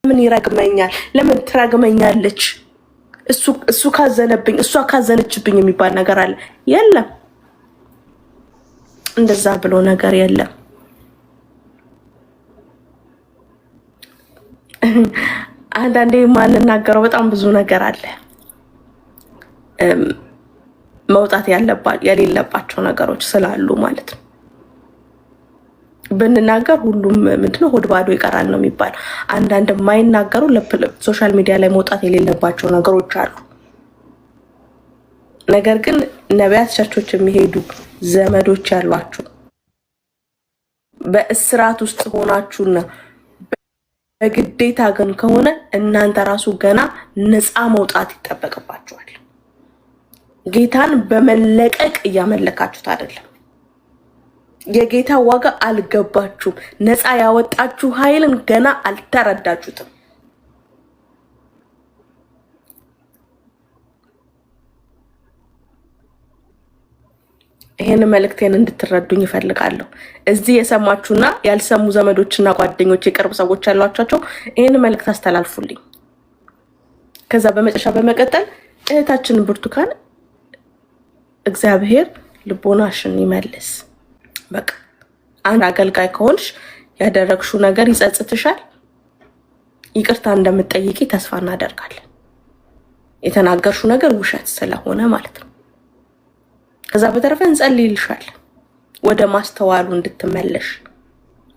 ምን ይረግመኛል? ለምን ትረግመኛለች? እሱ ካዘነብኝ እሷ ካዘነችብኝ የሚባል ነገር አለ? የለም፣ እንደዛ ብሎ ነገር የለም። አንዳንዴ ማንናገረው በጣም ብዙ ነገር አለ። መውጣት የሌለባቸው ነገሮች ስላሉ ማለት ነው። ብንናገር ሁሉም ምንድነው ሆድ ባዶ ይቀራል ነው የሚባለው። አንዳንድ የማይናገሩ ሶሻል ሚዲያ ላይ መውጣት የሌለባቸው ነገሮች አሉ። ነገር ግን ነቢያት ቸርቾች የሚሄዱ ዘመዶች ያሏችሁ በእስራት ውስጥ ሆናችሁና በግዴታ ግን ከሆነ እናንተ ራሱ ገና ነፃ መውጣት ይጠበቅባችኋል። ጌታን በመለቀቅ እያመለካችሁት አይደለም። የጌታ ዋጋ አልገባችሁም። ነፃ ያወጣችሁ ኃይልን ገና አልተረዳችሁትም። ይሄን መልእክቴን እንድትረዱኝ ይፈልጋለሁ። እዚህ የሰማችሁና ያልሰሙ ዘመዶችና ጓደኞች የቅርብ ሰዎች ያሏቸው ይሄን መልእክት አስተላልፉልኝ። ከዛ በመቀጠል እህታችን ብርቱካን እግዚአብሔር ልቦናሽን ይመልስ። በቃ አንድ አገልጋይ ከሆንሽ ያደረግሽው ነገር ይጸጽትሻል። ይቅርታ እንደምትጠይቂ ተስፋ እናደርጋለን። የተናገርሽው ነገር ውሸት ስለሆነ ማለት ነው። ከዛ በተረፈ እንጸልይልሻለን ወደ ማስተዋሉ እንድትመለሽ።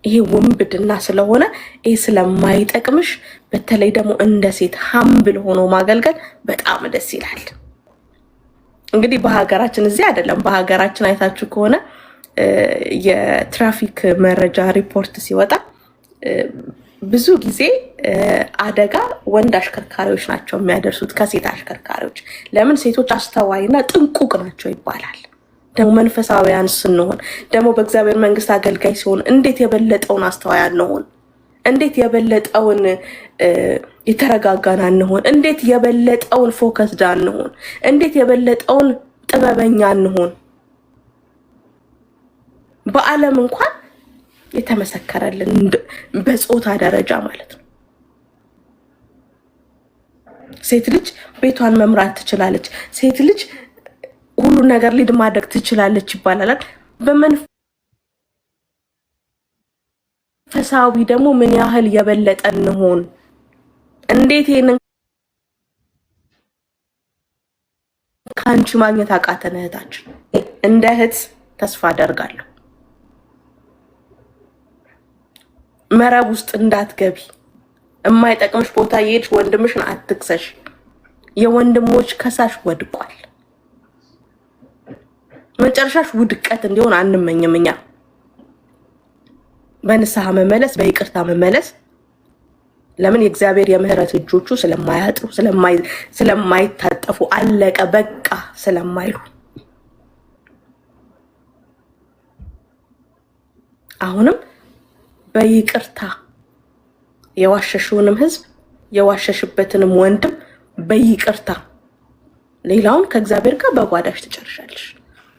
ይሄ ውንብድና ስለሆነ ይሄ ስለማይጠቅምሽ፣ በተለይ ደግሞ እንደ ሴት ሀምብል ሆኖ ማገልገል በጣም ደስ ይላል። እንግዲህ በሀገራችን እዚህ አይደለም፣ በሀገራችን አይታችሁ ከሆነ የትራፊክ መረጃ ሪፖርት ሲወጣ ብዙ ጊዜ አደጋ ወንድ አሽከርካሪዎች ናቸው የሚያደርሱት ከሴት አሽከርካሪዎች። ለምን? ሴቶች አስተዋይና ጥንቁቅ ናቸው ይባላል። ደግሞ መንፈሳዊያን ስንሆን ደግሞ በእግዚአብሔር መንግስት አገልጋይ ሲሆን እንዴት የበለጠውን አስተዋይ አንሆን? እንዴት የበለጠውን የተረጋጋን አንሆን? እንዴት የበለጠውን ፎከስድ አንሆን? እንዴት የበለጠውን ጥበበኛ አንሆን? በዓለም እንኳን የተመሰከረልን በጾታ ደረጃ ማለት ነው። ሴት ልጅ ቤቷን መምራት ትችላለች፣ ሴት ልጅ ሁሉ ነገር ሊድ ማድረግ ትችላለች ይባላል። በመንፈሳዊ ደግሞ ምን ያህል የበለጠ እንሆን? እንዴት ይሄንን ካንቺ ማግኘት አቃተን? እህታችን እንደ እህት ተስፋ አደርጋለሁ መረብ ውስጥ እንዳትገቢ። የማይጠቅምሽ ቦታ የሄድሽ ወንድምሽን አትክሰሽ። የወንድሞች ከሳሽ ወድቋል። መጨረሻሽ ውድቀት እንዲሆን አንመኝም። እኛ በንስሐ መመለስ፣ በይቅርታ መመለስ። ለምን? የእግዚአብሔር የምህረት እጆቹ ስለማያጥሩ ስለማይታጠፉ አለቀ በቃ ስለማይሉ አሁንም በይቅርታ የዋሸሽውንም ህዝብ የዋሸሽበትንም ወንድም በይቅርታ ሌላውን ከእግዚአብሔር ጋር በጓዳሽ ትጨርሻለሽ።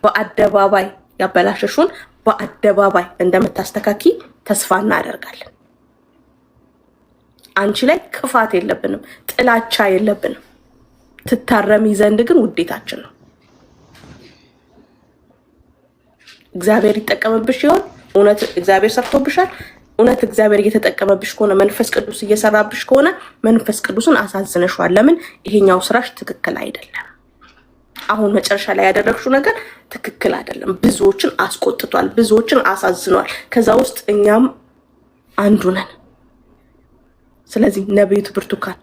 በአደባባይ ያበላሸሽውን በአደባባይ እንደምታስተካኪ ተስፋ እናደርጋለን። አንቺ ላይ ክፋት የለብንም፣ ጥላቻ የለብንም። ትታረሚ ዘንድ ግን ውዴታችን ነው። እግዚአብሔር ይጠቀምብሽ ይሆን? እውነት እግዚአብሔር ሰርቶብሻል? እውነት እግዚአብሔር እየተጠቀመብሽ ከሆነ መንፈስ ቅዱስ እየሰራብሽ ከሆነ መንፈስ ቅዱስን አሳዝነሽዋል። ለምን? ይሄኛው ስራሽ ትክክል አይደለም። አሁን መጨረሻ ላይ ያደረግሽው ነገር ትክክል አይደለም። ብዙዎችን አስቆጥቷል፣ ብዙዎችን አሳዝኗል። ከዛ ውስጥ እኛም አንዱ ነን። ስለዚህ ነብይቱ ብርቱካን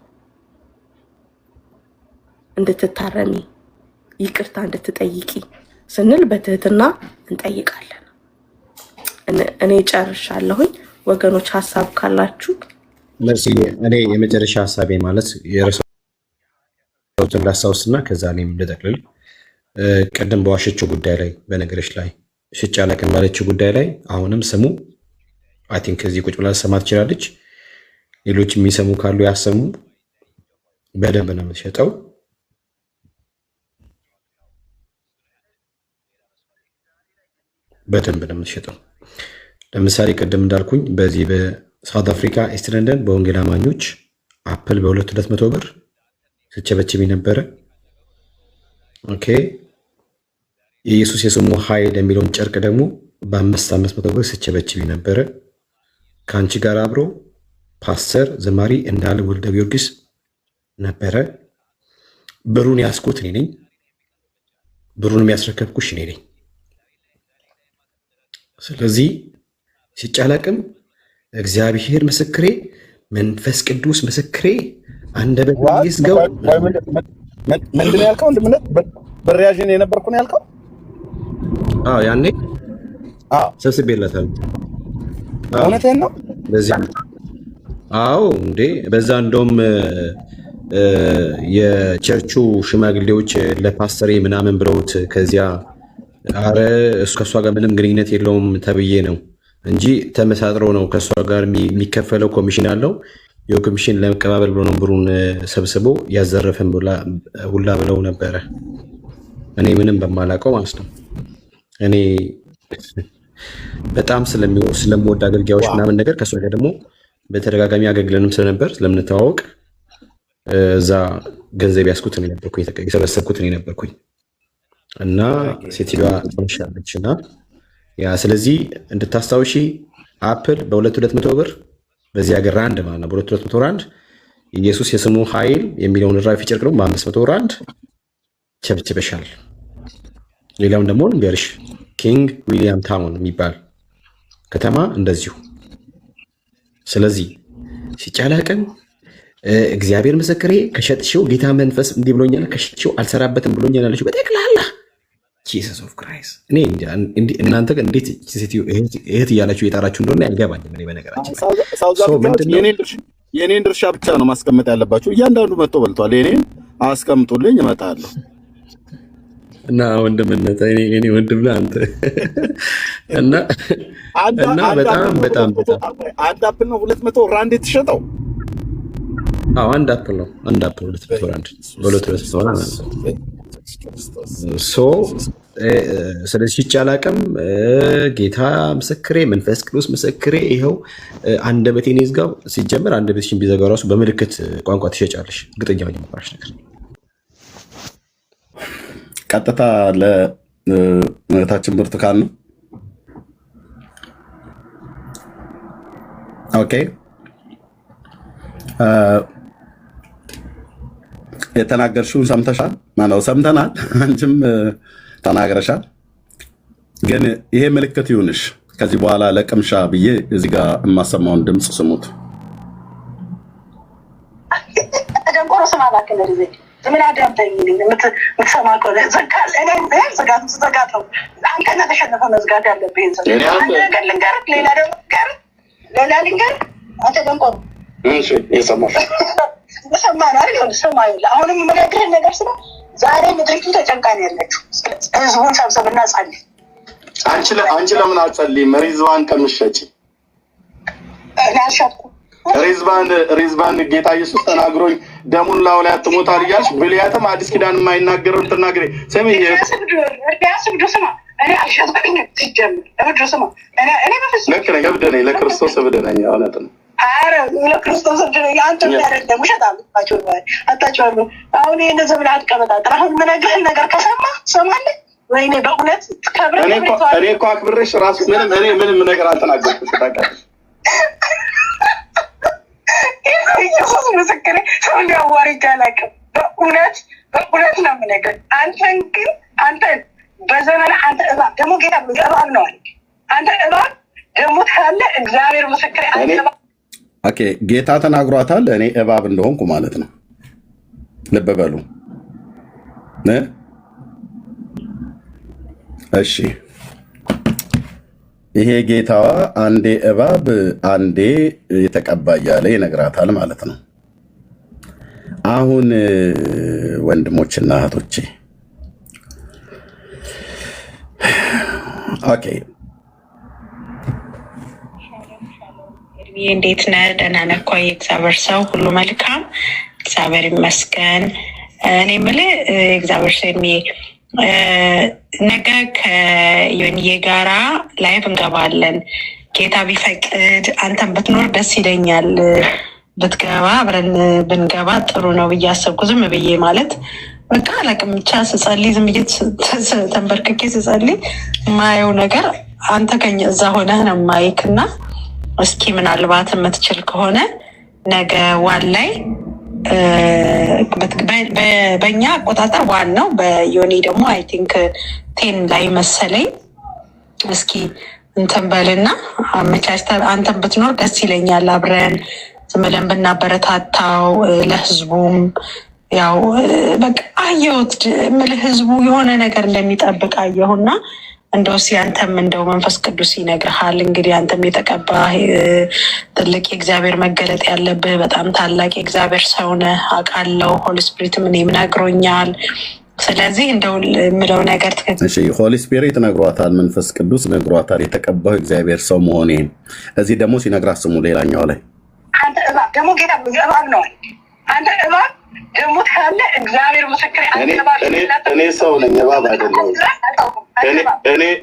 እንድትታረሚ ይቅርታ እንድትጠይቂ ስንል በትህትና እንጠይቃለን። እኔ ጨርሻለሁኝ። ወገኖች ሀሳብ ካላችሁ መርሲ። እኔ የመጨረሻ ሀሳቤ ማለት የረሳሁትን ላስታውስና ከዛ እኔም ልጠቅልል። ቅድም በዋሸችው ጉዳይ ላይ በነገሮች ላይ ሽጭ አላውቅም ባለችው ጉዳይ ላይ አሁንም ስሙ። አይ ቲንክ እዚህ ቁጭ ብላ ሰማ ትችላለች። ሌሎች የሚሰሙ ካሉ ያሰሙ። በደንብ ነው የምትሸጠው። በደንብ ነው የምትሸጠው። ለምሳሌ ቅድም እንዳልኩኝ በዚህ በሳውት አፍሪካ ኢስት ለንደን በወንጌል አማኞች አፕል በ200 ብር ስቸበችብ ነበረ። ኦኬ የኢየሱስ የስሙ ኃይል የሚለውን ጨርቅ ደግሞ በ500 ብር ስቸበችብ ነበረ። ከአንቺ ጋር አብሮ ፓስተር ዘማሪ እንዳለ ወልደ ጊዮርጊስ ነበረ። ብሩን ያስኩት እኔ ነኝ። ብሩን የሚያስረከብኩሽ እኔ ነኝ። ስለዚህ ሲጫላቅም እግዚአብሔር ምስክሬ፣ መንፈስ ቅዱስ ምስክሬ፣ አንደበት ይዝጋው። ምንድን ያልከው? እንደምን በሪያጅን የነበርኩ ነው ያልከው? አዎ ያኔ ሰብስቤለታል። እውነትህን ነው። በዚያ አዎ እንዴ በዛ እንደውም የቸርቹ ሽማግሌዎች ለፓስተሬ ምናምን ብለውት ከዚያ አረ እሱ ከእሷ ጋር ምንም ግንኙነት የለውም ተብዬ ነው እንጂ ተመሳጥሮ ነው ከእሷ ጋር የሚከፈለው ኮሚሽን አለው። የኮሚሽን ለመቀባበል ብሎ ነው ብሩን ሰብስቦ ያዘረፈን ሁላ ብለው ነበረ። እኔ ምንም በማላውቀው ማለት ነው። እኔ በጣም ስለምወድ አገልጋዮች ምናምን ነገር ከእሷ ጋር ደግሞ በተደጋጋሚ አገልግለንም ስለነበር ስለምንተዋወቅ እዛ ገንዘብ ያስኩት እኔ ነበርኩኝ፣ የሰበሰብኩት እኔ ነበርኩኝ እና ሴትዮዋ ትንሻለች እና ያ ስለዚህ እንድታስታውሺ አፕል በ200 ብር በዚህ ሀገር ራንድ ማለት ነው። በ200 ራንድ ኢየሱስ የስሙ ኃይል የሚለውን ራፊ ጨርቅ ነው በ500 ራንድ ቸብችበሻል። ሌላውን ደግሞ ንገርሽ ኪንግ ዊሊያም ታውን የሚባል ከተማ እንደዚሁ። ስለዚህ ሲጫላቅም እግዚአብሔር ምስክሬ ከሸጥሽው ጌታ መንፈስ እንዲህ ብሎኛል፣ ከሸጥሽው አልሰራበትም ብሎኛል አለችው። በጠቅላላ ጂሰስ ኦፍ ክራይስት። እኔ እናንተ እንዴት እህት እያላችሁ የጣራችሁ እንደሆነ ያልገባኝም። እኔ በነገራችን የኔን ድርሻ ብቻ ነው ማስቀመጥ ያለባችሁ። እያንዳንዱ መጥቶ በልቷል። የኔን አስቀምጡልኝ፣ እመጣለሁ እና ወንድምነት እኔ ወንድም ለአንተ እና በጣም አንድ አፕል ነው 200 ራንድ የተሸጠው። አዎ አንድ አፕል ነው 200 ራንድ በ200 ራንድ ሶ ስለዚህ ሲጫላቅም ጌታ ምስክሬ፣ መንፈስ ቅዱስ ምስክሬ፣ ይኸው አንደበቴን ይዝጋው። ሲጀምር አንደበትሽን ቢዘጋው ራሱ በምልክት ቋንቋ ትሸጫለሽ። እርግጠኛ ሆኜ የምፈራሽ ነገር ቀጥታ ለእህታችን ብርቱካን ነው። ኦኬ የተናገርሽውን ሰምተሻል? ማነው ሰምተናል። አንቺም ተናግረሻል። ግን ይሄ ምልክት ይሁንሽ። ከዚህ በኋላ ለቅምሻ ብዬ እዚህ ጋር የማሰማውን ድምፅ ስሙት። ደንቆሮ ስማ እባክህ ነው ልጅ ምን አዳምጠኝ የምትሰማ ከሆነ ዘጋት። ዘጋት ነው አንተ ነህ ተሸነፈ መዝጋት ያለብህ። ሌላ ልንገርህ አንተ ደንቆሮ ሰማን አይደል? አሁንም የምነግርህን ነገር ስለ ዛሬ ምድሪቱ ተጨንቃን ያለችው ህዝቡን ሰብሰብና ጸልይ። አንቺ ለምን አትጸልይም? ሪዝዋን ከምትሸጪ እኔ አልሸጥኩም። ሪዝባን ጌታ ኢየሱስ ተናግሮኝ ደሙን ላው ላይ አትሞታል እያልሽ ብልያትም አዲስ ኪዳን የማይናገረውን ትናገሪ። ስሚ ስብዱ ስማ፣ እኔ አልሸጥኩኝም። ሲጀምር እብዱ ስማ፣ እኔ በፍጹም ልክ ነኝ። እብድ ነኝ፣ ለክርስቶስ እብድ ነኝ። እውነት ነው። አረ ለክርስቶስ እብድ ነኝ። አንተ ያደለም ውሸት አታጭበሉ። አሁን ይህን ዘመን አትቀበጣጥር። አሁን የምነግርህን ነገር ከሰማ ሰማለህ ወይኔ በእውነት ከብረ እኔ እኮ አክብሬሽ ራሱ ምንም ነገር አልተናገርኩሽ። ታውቂያለሽ ኢየሱስ ምስክሬ፣ ሰው እንዲያዋርጃ አላውቅም። በእውነት ነው የምነግርህ። አንተን ግን አንተን በዘመን አንተ እባብ ደግሞ ጌታ እባብ ነው አለ። አንተ እባብ ደግሞ ካለ እግዚአብሔር ምስክሬ። ኦኬ ጌታ ተናግሯታል። እኔ እባብ እንደሆንኩ ማለት ነው። ልብ በሉ። እሺ ይሄ ጌታዋ አንዴ እባብ አንዴ የተቀባ እያለ ይነግራታል ማለት ነው። አሁን ወንድሞችና እህቶቼ ኦኬ እንዴት ነህ? ደህና ነህ እኮ የእግዚአብሔር ሰው ሁሉ መልካም፣ እግዚአብሔር ይመስገን። እኔ የምልህ እግዚአብሔር ሰው ነገ ከዮኒዬ ጋራ ላይቭ እንገባለን። ጌታ ቢፈቅድ አንተን ብትኖር ደስ ይለኛል። ብትገባ አብረን ብንገባ ጥሩ ነው ብዬ አሰብኩ። ዝም ብዬ ማለት በቃ አላቅም ብቻ ስጸልይ ዝም ብዬ ተንበርክኬ ስጸልይ የማየው ነገር አንተ ከኛ እዛ ሆነህ ነው ማይክ እና እስኪ ምናልባት የምትችል ከሆነ ነገ ዋን ላይ በእኛ አቆጣጠር ዋን ነው፣ በዮኒ ደግሞ አይ ቲንክ ቴን ላይ መሰለኝ። እስኪ እንትን በልና አመቻችተህ አንተን ብትኖር ደስ ይለኛል። አብረን ዝም ብለን ብናበረታታው ለህዝቡም ያው በቃ አየሁት የምልህ ህዝቡ የሆነ ነገር እንደሚጠብቅ አየሁና እንደው ሲያንተም እንደው መንፈስ ቅዱስ ይነግርሃል። እንግዲህ አንተም የተቀባህ ትልቅ የእግዚአብሔር መገለጥ ያለብህ በጣም ታላቅ የእግዚአብሔር ሰው ነህ አውቃለሁ። ሆሊ ስፒሪት እኔም ነግሮኛል። ስለዚህ እንደው የምለው ነገር ትክክል። እሺ ሆሊ ስፒሪት ነግሯታል፣ መንፈስ ቅዱስ ነግሯታል የተቀባው እግዚአብሔር ሰው መሆኔን። እዚህ ደግሞ ሲነግራት ስሙ ሌላኛው ላይ አንተ እባብ ደግሞ ጌታ እባብ ነው። አንተ እባብ ደግሞ ካለ እግዚአብሔር ምስክር እኔ ሰው ነኝ እባብ አይደለም።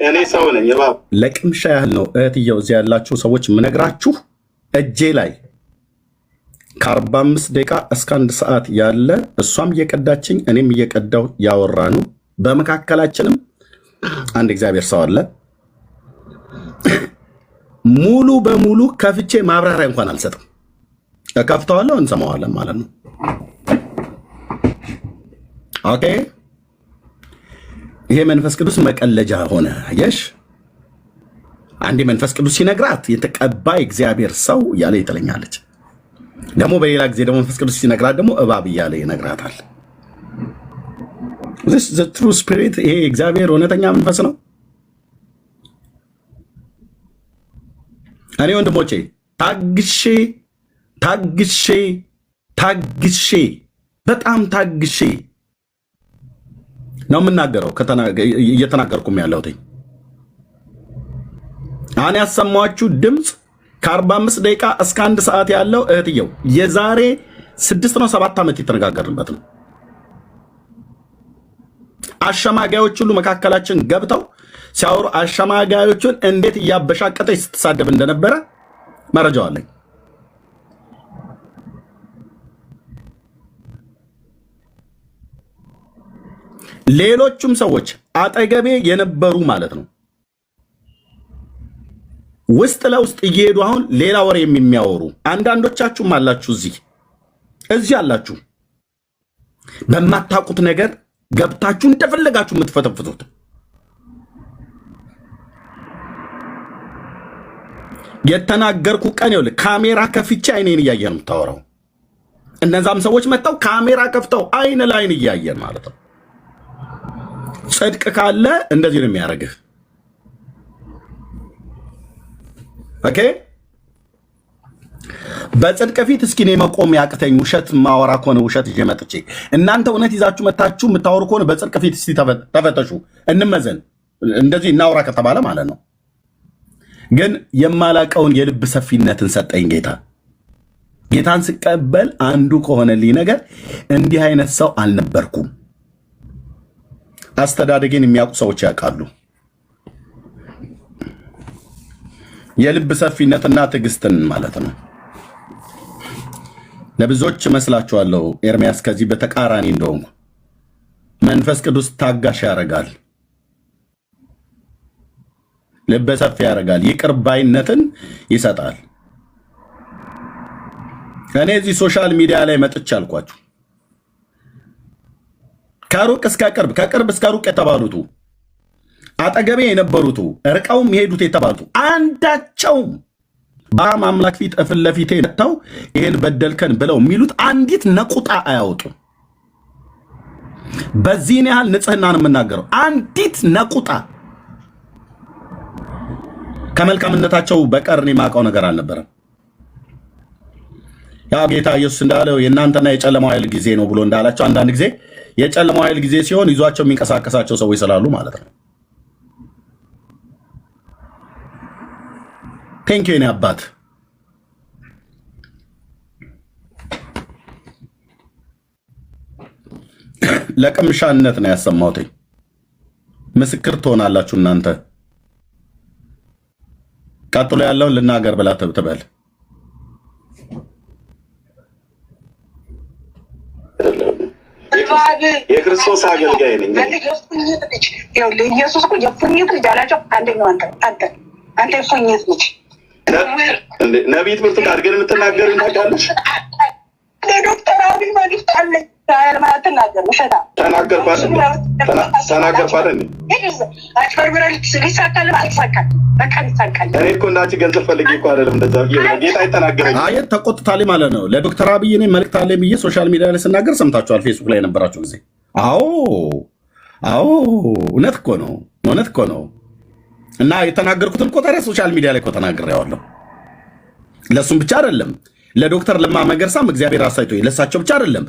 እኔ ሰው ነኝ እባብ። ለቅምሻ ያህል ነው እህትየው፣ እዚህ ያላችሁ ሰዎች የምነግራችሁ እጄ ላይ ከ45 ደቂቃ እስከ 1 ሰዓት ያለ እሷም እየቀዳችኝ እኔም እየቀዳው ያወራኑ። በመካከላችንም አንድ እግዚአብሔር ሰው አለ። ሙሉ በሙሉ ከፍቼ ማብራሪያ እንኳን አልሰጥም። ከፍተዋለሁ፣ እንሰማዋለን ማለት ነው። ኦኬ። ይሄ መንፈስ ቅዱስ መቀለጃ ሆነ። አየሽ፣ አንዴ መንፈስ ቅዱስ ሲነግራት የተቀባ እግዚአብሔር ሰው እያለ ይጥለኛለች። ደግሞ በሌላ ጊዜ ደግሞ መንፈስ ቅዱስ ሲነግራት ደግሞ እባብ እያለ ይነግራታል። this is the true spirit። ይሄ እግዚአብሔር እውነተኛ መንፈስ ነው። እኔ ወንድሞቼ ታግሼ በጣም ታግሼ ነው የምናገረው፣ እየተናገርኩም ያለሁት አሁን ያሰማችሁ ድምፅ ከ45 ደቂቃ እስከ 1 ሰዓት ያለው እህትየው የዛሬ 6 ነው 7 ዓመት የተነጋገርንበት ነው። አሸማጋዮች ሁሉ መካከላችን ገብተው ሲያወሩ አሸማጋዮቹን እንዴት እያበሻቀጠች ስትሳደብ እንደነበረ መረጃው አለኝ። ሌሎቹም ሰዎች አጠገቤ የነበሩ ማለት ነው ውስጥ ለውስጥ እየሄዱ አሁን ሌላ ወሬ የሚያወሩ አንዳንዶቻችሁም አላችሁ። እዚህ አላችሁ በማታውቁት ነገር ገብታችሁ እንደፈለጋችሁ የምትፈተፍቱት። የተናገርኩ ቀን ይኸውልህ ካሜራ ከፍቼ አይኔን እያየን ነው የምታወራው። እነዛም ሰዎች መጥተው ካሜራ ከፍተው አይን ላይን እያየን ማለት ነው። ጽድቅ ካለ እንደዚህ ነው የሚያደርግህ። ኦኬ፣ በጽድቅ ፊት እስኪ እኔ መቆም ያቅተኝ ውሸት ማወራ ከሆነ ውሸት ይዤ መጥቼ እናንተ እውነት ይዛችሁ መታችሁ የምታወሩ ከሆነ በጽድቅ ፊት እስኪ ተፈተሹ፣ እንመዘን፣ እንደዚህ እናውራ ከተባለ ማለት ነው። ግን የማላቀውን የልብ ሰፊነትን ሰጠኝ ጌታ። ጌታን ስቀበል አንዱ ከሆነልኝ ነገር እንዲህ አይነት ሰው አልነበርኩም። አስተዳደጌን የሚያውቁ ሰዎች ያውቃሉ። የልብ ሰፊነትና ትዕግስትን ማለት ነው። ለብዙዎች መስላችኋለሁ ኤርሚያስ ከዚህ በተቃራኒ እንደሆንኩ። መንፈስ ቅዱስ ታጋሽ ያደርጋል፣ ልበ ሰፊ ያደርጋል፣ ይቅር ባይነትን ይሰጣል። እኔ እዚህ ሶሻል ሚዲያ ላይ መጥቼ አልኳችሁ ከሩቅ እስከ ቅርብ ከቅርብ እስከ ሩቅ የተባሉቱ አጠገቤ የነበሩቱ ርቀውም የሄዱት የተባሉቱ አንዳቸውም በአብ አምላክ ፊት እፍን ለፊቴ መጥተው ይሄን በደልከን ብለው የሚሉት አንዲት ነቁጣ አያወጡም። በዚህን ያህል ንጽህናን የምናገረው አንዲት ነቁጣ ከመልካምነታቸው በቀር እኔ የማውቀው ነገር አልነበረም። ያው ጌታ ኢየሱስ እንዳለው የእናንተና የጨለማው ኃይል ጊዜ ነው ብሎ እንዳላቸው አንዳንድ ጊዜ የጨለማው ኃይል ጊዜ ሲሆን ይዟቸው የሚንቀሳቀሳቸው ሰዎች ስላሉ ማለት ነው። ቴንክ ዩ የኔ አባት። ለቅምሻነት ነው ያሰማሁት። ምስክር ትሆናላችሁ እናንተ። ቀጥሎ ያለውን ልናገር ብላ ትበል። የክርስቶስ አገልጋይ ነኝ። ኢየሱስ እኮ የፉኝት ልጅ አላቸው። አንደኛው አንተ የፉኝት ልጅ ነቢይ ብርቱካን ግን የምትናገሪው ታውቂያለሽ? ዶክተር አብይ መልዕክት አለኝ ተናገር ውሸታ ተናገር ሊሳካል አልሳካል በቃ ሊሳካል። እኔ እኮ እንዳንቺ ገንዘብ ፈልጌ እኮ አይደለም። እንደዛ ጌታ አይተናገረኝ። አየት ተቆጥታለች ማለት ነው። ለዶክተር አብይ እኔ መልዕክት አለኝ ብዬ ሶሻል ሚዲያ ላይ ስናገር ሰምታችኋል። ፌስቡክ ላይ የነበራችሁ ጊዜ አዎ እውነት እኮ ነው። እና የተናገርኩትን እኮ ታዲያ ሶሻል ሚዲያ ላይ እኮ ተናግሬዋለሁ። ለእሱም ብቻ አይደለም ለዶክተር ለማ መገርሳም እግዚአብሔር አሳይቶ ለሳቸው ብቻ አይደለም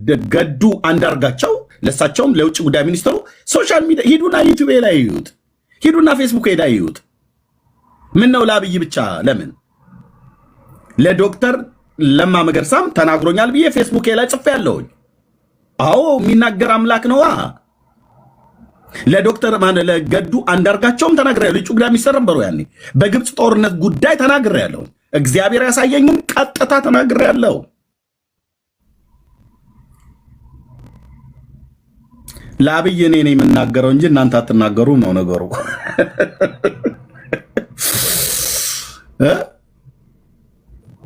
ለገዱ አንዳርጋቸው ለሳቸውም ለውጭ ጉዳይ ሚኒስትሩ ሶሻል ሚዲያ ሂዱና ዩቲዩብ ላይ ይዩት፣ ሂዱና ፌስቡክ ላይ ይዩት። ምን ነው ለአብይ ብቻ ለምን ለዶክተር ለማ መገርሳም ተናግሮኛል ብዬ ፌስቡክ ላይ ጽፌያለሁኝ። አዎ የሚናገር አምላክ ነዋ። ለዶክተር ለገዱ አንዳርጋቸውም ተናግሬያለሁ። ውጭ ጉዳይ ሚኒስትር ነበሩ ያኔ በግብፅ ጦርነት ጉዳይ ተናግሬያለሁ። እግዚአብሔር ያሳየኝም ቀጥታ ተናግሬያለሁ። ለአብይ እኔ ነኝ የምናገረው እንጂ እናንተ አትናገሩም ነው ነገሩ።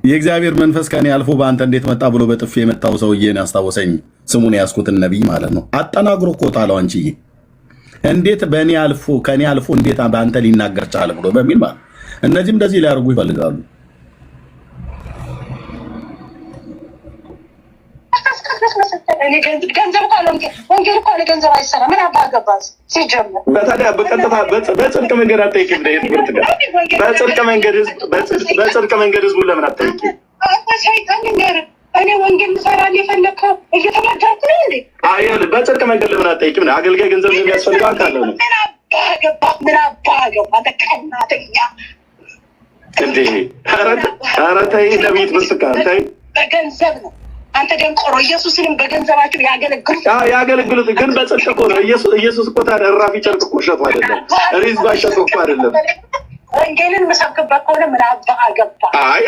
የእግዚአብሔር መንፈስ ከኔ አልፎ በአንተ እንዴት መጣ ብሎ በጥፊ የመታው ሰውዬን ያስታወሰኝ ስሙን ያስኩትን ነቢይ ማለት ነው። አጠናግሮ እኮ ጣለው አንቺዬ እንዴት በእኔ አልፎ ከኔ አልፎ እንዴት በአንተ ሊናገር ቻለ ብሎ በሚል ማለት እነዚህም እንደዚህ ሊያደርጉ ይፈልጋሉ። ገንዘብ ወንጌል እኮ ለገንዘብ አይሰራም። ምን አባ ገባዝ ሲጀምር በታዲያ በቀጥታ በጽድቅ መንገድ አትጠይቂም? በጽድቅ መንገድ ህዝቡን ለምን አትጠይቂም? እኔ ወንጌል ልሰራልህ የፈለግከው እየተናገርኩ ነው እንዴ? በጽድቅ መንገድ ለምን አትጠይቂም? አገልጋይ ገንዘብ የሚያስፈልገው አካል ነው። ምን አባህ ገባ ተቀናተኛ እንዴ! ኧረ ተይ ነቢይ ብርቱካን ተይ። በገንዘብ ነው አንተ ደንቆሮ። ኢየሱስንም በገንዘባቸው ያገለግሉት ግን በጽድቅ እኮ ነው። ኢየሱስ እኮ ታዲያ እራፊ ጨርቅ እኮ ሸጡ አይደለም፣ ሪዝ ባሸጡ እኮ አይደለም። ወንጌልን መሰብክበት ከሆነ ምን አባህ ገባ? አይ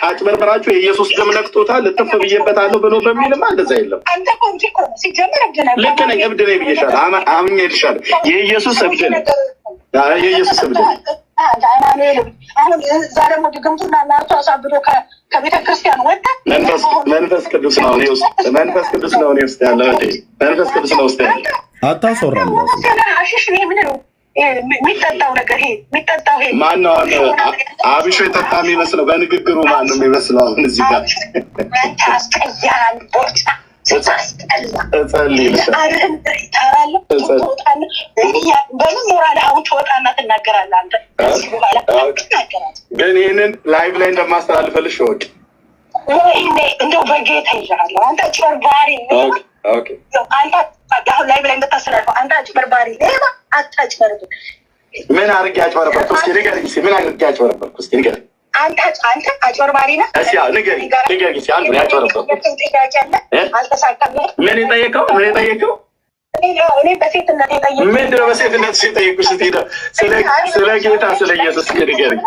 አጭበርብራችሁ የኢየሱስ ደም ነክቶታል ልጥፍ ብዬበታለሁ ብሎ በሚልማ እንደዛ የለም። አንተ ኮንቲ እኮ ነው ሲጀምር ልክ ነኝ። እብድ ነኝ ብዬሻለሁ፣ አምኜልሻለሁ። የኢየሱስ እብድ ነኝ፣ የኢየሱስ እብድ ነኝ። አሁን እዛ ደግሞ ድግምቱና እናቱ አሳብዶ ከቤተ ክርስቲያን ወጣ። መንፈስ ቅዱስ ነው እኔ ውስጥ፣ መንፈስ ቅዱስ ነው እኔ ውስጥ ያለው። መንፈስ ቅዱስ ነው ውስጥ ያለው። አታስወራም። አሽሽ ምን ነው የሚጠጣው ነገር? ይሄ የሚጠጣው ይሄ ማነው? አብሾ የጠጣ የሚመስለው በንግግሩ ማን ነው የሚመስለው? አሁን እዚህ ጋር ታስቀያል ቦርጫ ግን ይህንን ላይቭ ላይ እንደማስተላልፈልሽ ወቅ እንደው በጌታ ይዣለሁ። አንተ አጭበርባሪ አንተ ላይቭ ላይ እንደታስተላልፈው አንተ አጭበርባሪ ሌባ አታጭበርብር። ምን አድርጌ አጭበረበርኩ? እስኪ ንገሪኝ። ምን አድርጌ አጭበረበርኩ? እስኪ ንገሪኝ። አንተ አጭበርባሪ ነህ። ንገሪኝ። አንዱ ያጭበረበርኩት አልተሳካልህም። ምን የጠየቀው? እኔ በሴትነት የጠየቁ ምንድን ነው? በሴትነት ሲጠይቁ ስትሄደ ስለ ጌታ ስለ ኢየሱስ ንገሪኝ።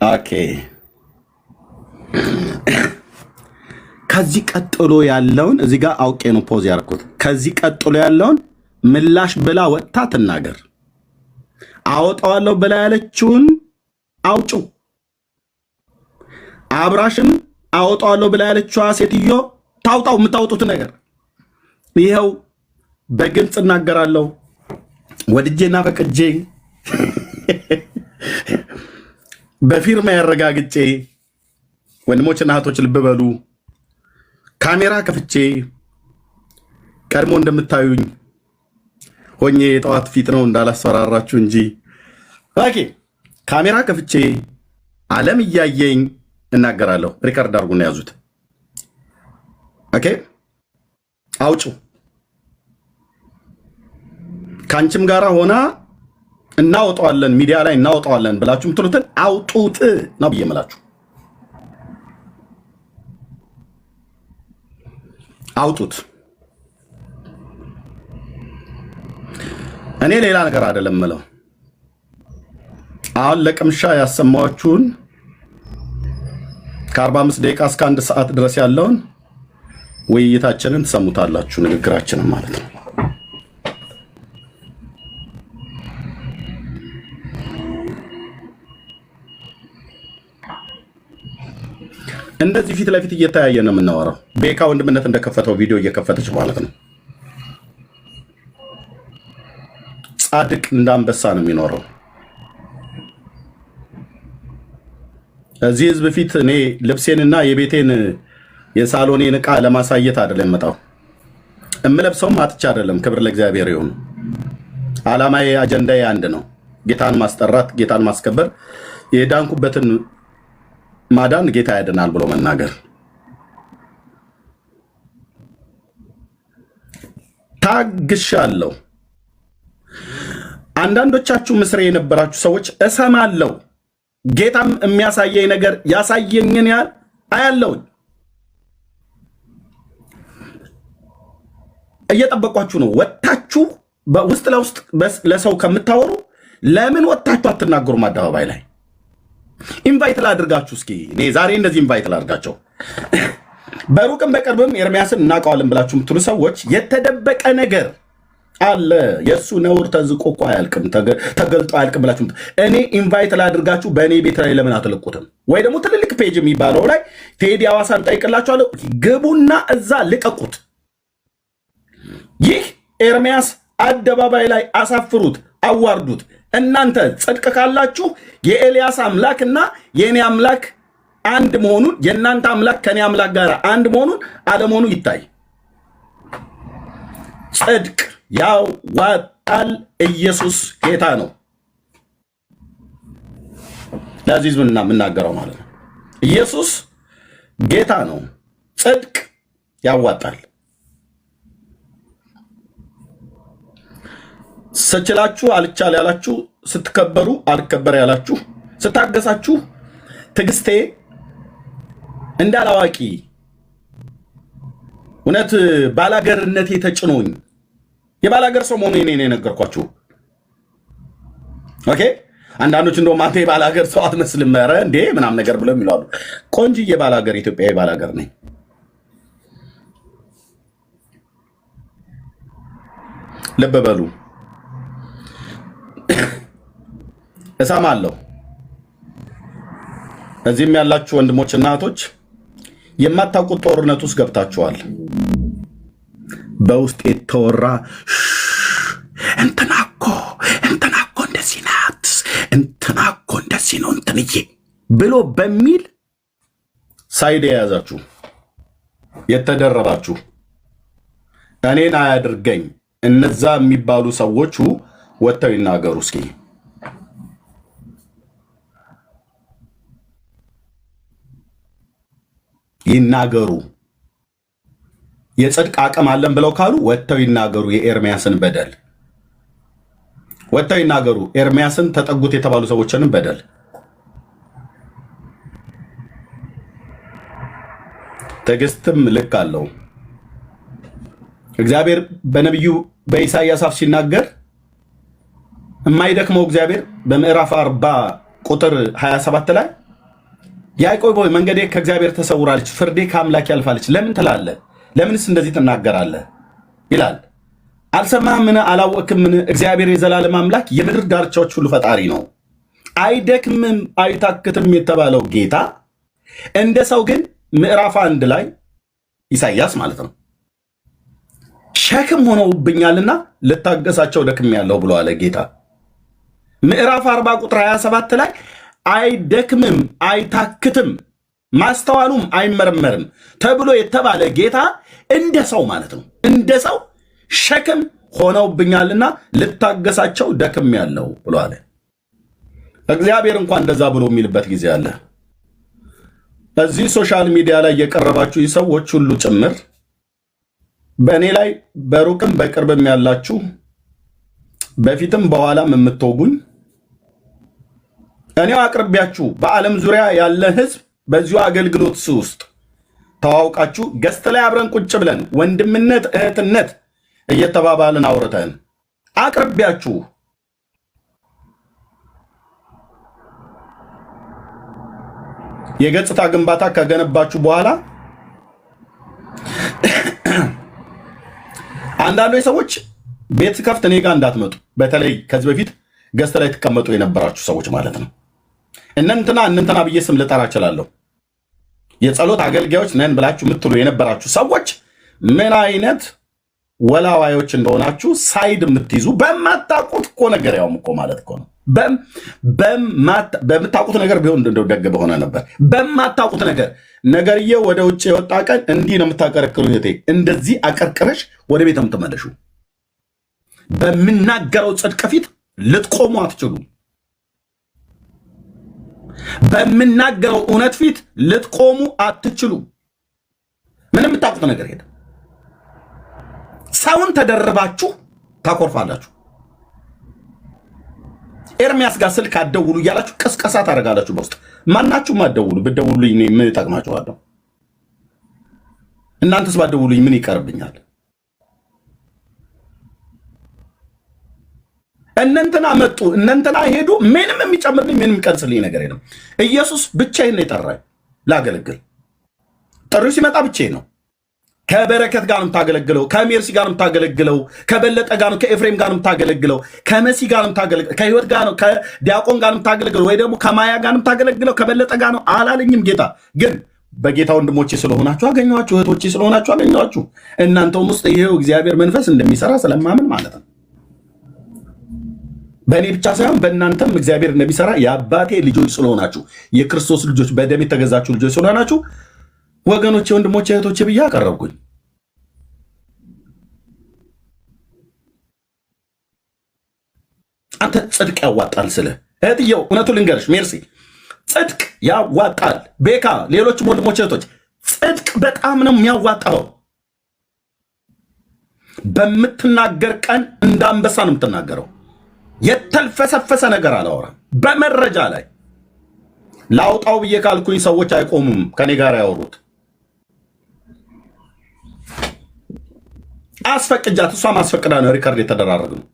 ኦኬ ከዚህ ቀጥሎ ያለውን እዚህ ጋር አውቄ ነው ፖዝ ያደረኩት። ከዚህ ቀጥሎ ያለውን ምላሽ ብላ ወጥታ ትናገር። አወጣዋለሁ ብላ ያለችውን አውጩ። አብራሽም አወጣዋለሁ ብላ ያለችዋ ሴትዮ ታውጣው። የምታወጡት ነገር ይኸው በግልጽ እናገራለሁ። ወድጄና ፈቅጄ በፊርማ ያረጋግጬ ወንድሞችና እህቶች ልብ በሉ። ካሜራ ከፍቼ ቀድሞ እንደምታዩኝ ሆኜ የጠዋት ፊት ነው እንዳላስፈራራችሁ እንጂ ኦኬ፣ ካሜራ ከፍቼ ዓለም እያየኝ እናገራለሁ። ሪከርድ አድርጉና ያዙት። ኦኬ፣ አውጩ። ከአንቺም ጋራ ሆና እናወጣዋለን፣ ሚዲያ ላይ እናወጣዋለን ብላችሁ ምትሉትን አውጡት ነው ብዬ የምላችሁ። አውጡት። እኔ ሌላ ነገር አይደለም ምለው። አሁን ለቅምሻ ያሰማችሁን ከ45 ደቂቃ እስከ 1 ሰዓት ድረስ ያለውን ውይይታችንን ትሰሙታላችሁ፣ ንግግራችንን ማለት ነው። እንደዚህ ፊት ለፊት እየተያየ ነው የምናወራው። ቤካ ወንድምነት እንደከፈተው ቪዲዮ እየከፈተች ማለት ነው። ጻድቅ እንዳንበሳ ነው የሚኖረው። እዚህ ህዝብ ፊት እኔ ልብሴንና የቤቴን የሳሎኔን ዕቃ ለማሳየት አይደለም መጣው። እምለብሰውም አጥቻ አይደለም። ክብር ለእግዚአብሔር ይሁን። ዓላማዬ አጀንዳዬ አንድ ነው፣ ጌታን ማስጠራት፣ ጌታን ማስከበር፣ የዳንኩበትን ማዳን ጌታ ያድናል ብሎ መናገር። ታግሻለሁ። አንዳንዶቻችሁ ምስሬ የነበራችሁ ሰዎች እሰማለሁ፣ ጌታም የሚያሳየኝ ነገር ያሳየኝን ያህል አያለሁኝ። እየጠበቋችሁ ነው። ወጣችሁ በውስጥ ለውስጥ ለሰው ከምታወሩ ለምን ወጣችሁ አትናገሩም? አደባባይ ላይ ኢንቫይት ላድርጋችሁ። እስኪ እኔ ዛሬ እንደዚህ ኢንቫይት ላድርጋቸው። በሩቅም በቅርብም ኤርሚያስን እናውቀዋለን ብላችሁ የምትሉ ሰዎች የተደበቀ ነገር አለ፣ የእሱ ነውር ተዝቆ እኮ አያልቅም፣ ተገልጦ አያልቅም ብላችሁ እኔ ኢንቫይት ላድርጋችሁ። በእኔ ቤት ላይ ለምን አትለቁትም? ወይ ደግሞ ትልልቅ ፔጅ የሚባለው ላይ ቴዲ አዋሳን ጠይቅላችኋለሁ፣ ግቡና እዛ ልቀቁት። ይህ ኤርሚያስ አደባባይ ላይ አሳፍሩት፣ አዋርዱት። እናንተ ጽድቅ ካላችሁ የኤልያስ አምላክና የእኔ አምላክ አንድ መሆኑን፣ የእናንተ አምላክ ከኔ አምላክ ጋር አንድ መሆኑን አለመሆኑ ይታይ። ጽድቅ ያዋጣል። ኢየሱስ ጌታ ነው። ለዚህ ህዝብ የምናገረው ማለት ነው። ኢየሱስ ጌታ ነው። ጽድቅ ያዋጣል። ስችላችሁ አልቻል ያላችሁ፣ ስትከበሩ አልከበር ያላችሁ፣ ስታገሳችሁ ትዕግስቴ እንዳላዋቂ እውነት ባላገርነቴ ተጭኖኝ የባላገር ሰው መሆኑ እኔ ነገርኳችሁ። ኦኬ። አንዳንዶች እንደውም አንተ የባላገር ሰው አትመስልም ኧረ እንዴ ምናምን ነገር ብለው ይላሉ። ቆንጆዬ ባላገር ኢትዮጵያዊ ባላገር ነኝ። ልብ በሉ። እሰማለሁ። እዚህም ያላችሁ ወንድሞች እና እህቶች የማታውቁት ጦርነት ውስጥ ገብታችኋል። በውስጥ የተወራ እንትና እኮ እንደዚህ ናት፣ እንትና እኮ እንደዚህ ነው እንትንዬ ብሎ በሚል ሳይድ የያዛችሁ የተደረባችሁ እኔን አያድርገኝ እነዛ የሚባሉ ሰዎቹ ወጥተው ይናገሩ እስኪ። ይናገሩ። የጽድቅ አቅም አለን ብለው ካሉ ወጥተው ይናገሩ። የኤርሚያስን በደል ወጥተው ይናገሩ። ኤርሚያስን ተጠጉት የተባሉ ሰዎችንም በደል ትዕግስትም ልክ አለው። እግዚአብሔር በነቢዩ በኢሳይያስ አፍ ሲናገር የማይደክመው እግዚአብሔር በምዕራፍ 40 ቁጥር 27 ላይ ያዕቆብ ሆይ መንገዴ ከእግዚአብሔር ተሰውራለች፣ ፍርዴ ከአምላክ ያልፋለች ለምን ትላለህ? ለምንስ እንደዚህ ትናገራለህ? ይላል። አልሰማህምን? አላወቅህምን? እግዚአብሔር የዘላለም አምላክ የምድር ዳርቻዎች ሁሉ ፈጣሪ ነው። አይደክምም አይታክትም የተባለው ጌታ እንደ ሰው ግን ምዕራፍ 1 ላይ ኢሳይያስ ማለት ነው ሸክም ሆነውብኛልና ልታገሳቸው ደክሜያለሁ ብሎ አለ ጌታ። ምዕራፍ 40 ቁጥር 27 ላይ አይደክምም አይታክትም ማስተዋሉም አይመረመርም ተብሎ የተባለ ጌታ እንደ ሰው ማለት ነው እንደ ሰው ሸክም ሆነውብኛልና ልታገሳቸው ደክሜያለሁ ብሎ አለ። እግዚአብሔር እንኳን እንደዛ ብሎ የሚልበት ጊዜ አለ። እዚህ ሶሻል ሚዲያ ላይ የቀረባችሁ ሰዎች ሁሉ ጭምር በእኔ ላይ በሩቅም በቅርብም ያላችሁ በፊትም በኋላም የምትወጉኝ እኔው አቅርቢያችሁ በዓለም ዙሪያ ያለ ህዝብ በዚሁ አገልግሎት ውስጥ ተዋውቃችሁ ገስት ላይ አብረን ቁጭ ብለን ወንድምነት እህትነት እየተባባልን አውርተን አቅርቢያችሁ የገጽታ ግንባታ ከገነባችሁ በኋላ አንዳንዶች ሰዎች ቤት ከፍት እኔ ጋር እንዳትመጡ፣ በተለይ ከዚህ በፊት ገዝተ ላይ ተቀመጡ የነበራችሁ ሰዎች ማለት ነው። እነንትና ብዬ ስም ልጠራ እችላለሁ። የጸሎት አገልጋዮች ነን ብላችሁ የምትሉ የነበራችሁ ሰዎች ምን አይነት ወላዋዮች እንደሆናችሁ ሳይድ የምትይዙ በማታውቁት እኮ ነገር ያውም እኮ ማለት እኮ ነው። በምታውቁት ነገር ቢሆን እንደው ደግ በሆነ ነበር። በማታውቁት ነገርዬው ወደ ውጭ የወጣ ቀን እንዲህ ነው የምታቀረቅሩ። እንደዚህ አቀርቅረሽ ወደ ቤት የምትመለሹ በምናገረው ጽድቅ ፊት ልትቆሙ አትችሉም። በምናገረው እውነት ፊት ልትቆሙ አትችሉም። ምንም የምታውቁት ነገር ሄደ። ሰውን ተደርባችሁ ታኮርፋላችሁ። ኤርሚያስ ጋር ስልክ አትደውሉ እያላችሁ ቅስቀሳ ታደርጋላችሁ በውስጥ። ማናችሁም አትደውሉ። ብትደውሉልኝ ምን ይጠቅማችኋለሁ? እናንተስ ባትደውሉኝ ምን ይቀርብኛል? እነንትና መጡ እነንትና ሄዱ። ምንም የሚጨምርልኝ ምንም የሚቀንስልኝ ነገር የለም። ኢየሱስ ብቻዬን ነው የጠራኝ ላገለግል። ጥሪው ሲመጣ ብቻዬን ነው። ከበረከት ጋር ነው የምታገለግለው፣ ከሜርሲ ጋር ነው የምታገለግለው፣ ከበለጠ ጋር ነው፣ ከኤፍሬም ጋር ነው የምታገለግለው፣ ከመሲ ጋር ነው የምታገለግለው፣ ከህይወት ጋር ነው፣ ከዲያቆን ጋር ነው የምታገለግለው፣ ወይ ደግሞ ከማያ ጋር ነው የምታገለግለው፣ ከበለጠ ጋር ነው አላለኝም ጌታ። ግን በጌታ ወንድሞቼ ስለሆናችሁ አገኘኋችሁ፣ እህቶቼ ስለሆናችሁ አገኘኋችሁ። እናንተውም ውስጥ ይሄው እግዚአብሔር መንፈስ እንደሚሰራ ስለማምን ማለት ነው። በእኔ ብቻ ሳይሆን በእናንተም እግዚአብሔር እንደሚሰራ የአባቴ ልጆች ስለሆናችሁ፣ የክርስቶስ ልጆች፣ በደም የተገዛችሁ ልጆች ስለሆናችሁ ወገኖቼ፣ ወንድሞቼ፣ እህቶቼ ብዬ አቀረብኩኝ። አንተ ጽድቅ ያዋጣል ስለ እህትየው እውነቱን ልንገርሽ ሜርሲ፣ ጽድቅ ያዋጣል። ቤካ፣ ሌሎችም ወንድሞቼ እህቶች፣ ጽድቅ በጣም ነው የሚያዋጣው። በምትናገር ቀን እንደ አንበሳ ነው የምትናገረው። የተልፈሰፈሰ ነገር አላወራም። በመረጃ ላይ ላውጣው ብዬ ካልኩኝ ሰዎች አይቆሙም ከኔ ጋር ያወሩት። አስፈቅጃት፣ እሷም አስፈቅዳ ነው ሪከርድ የተደራረግነው።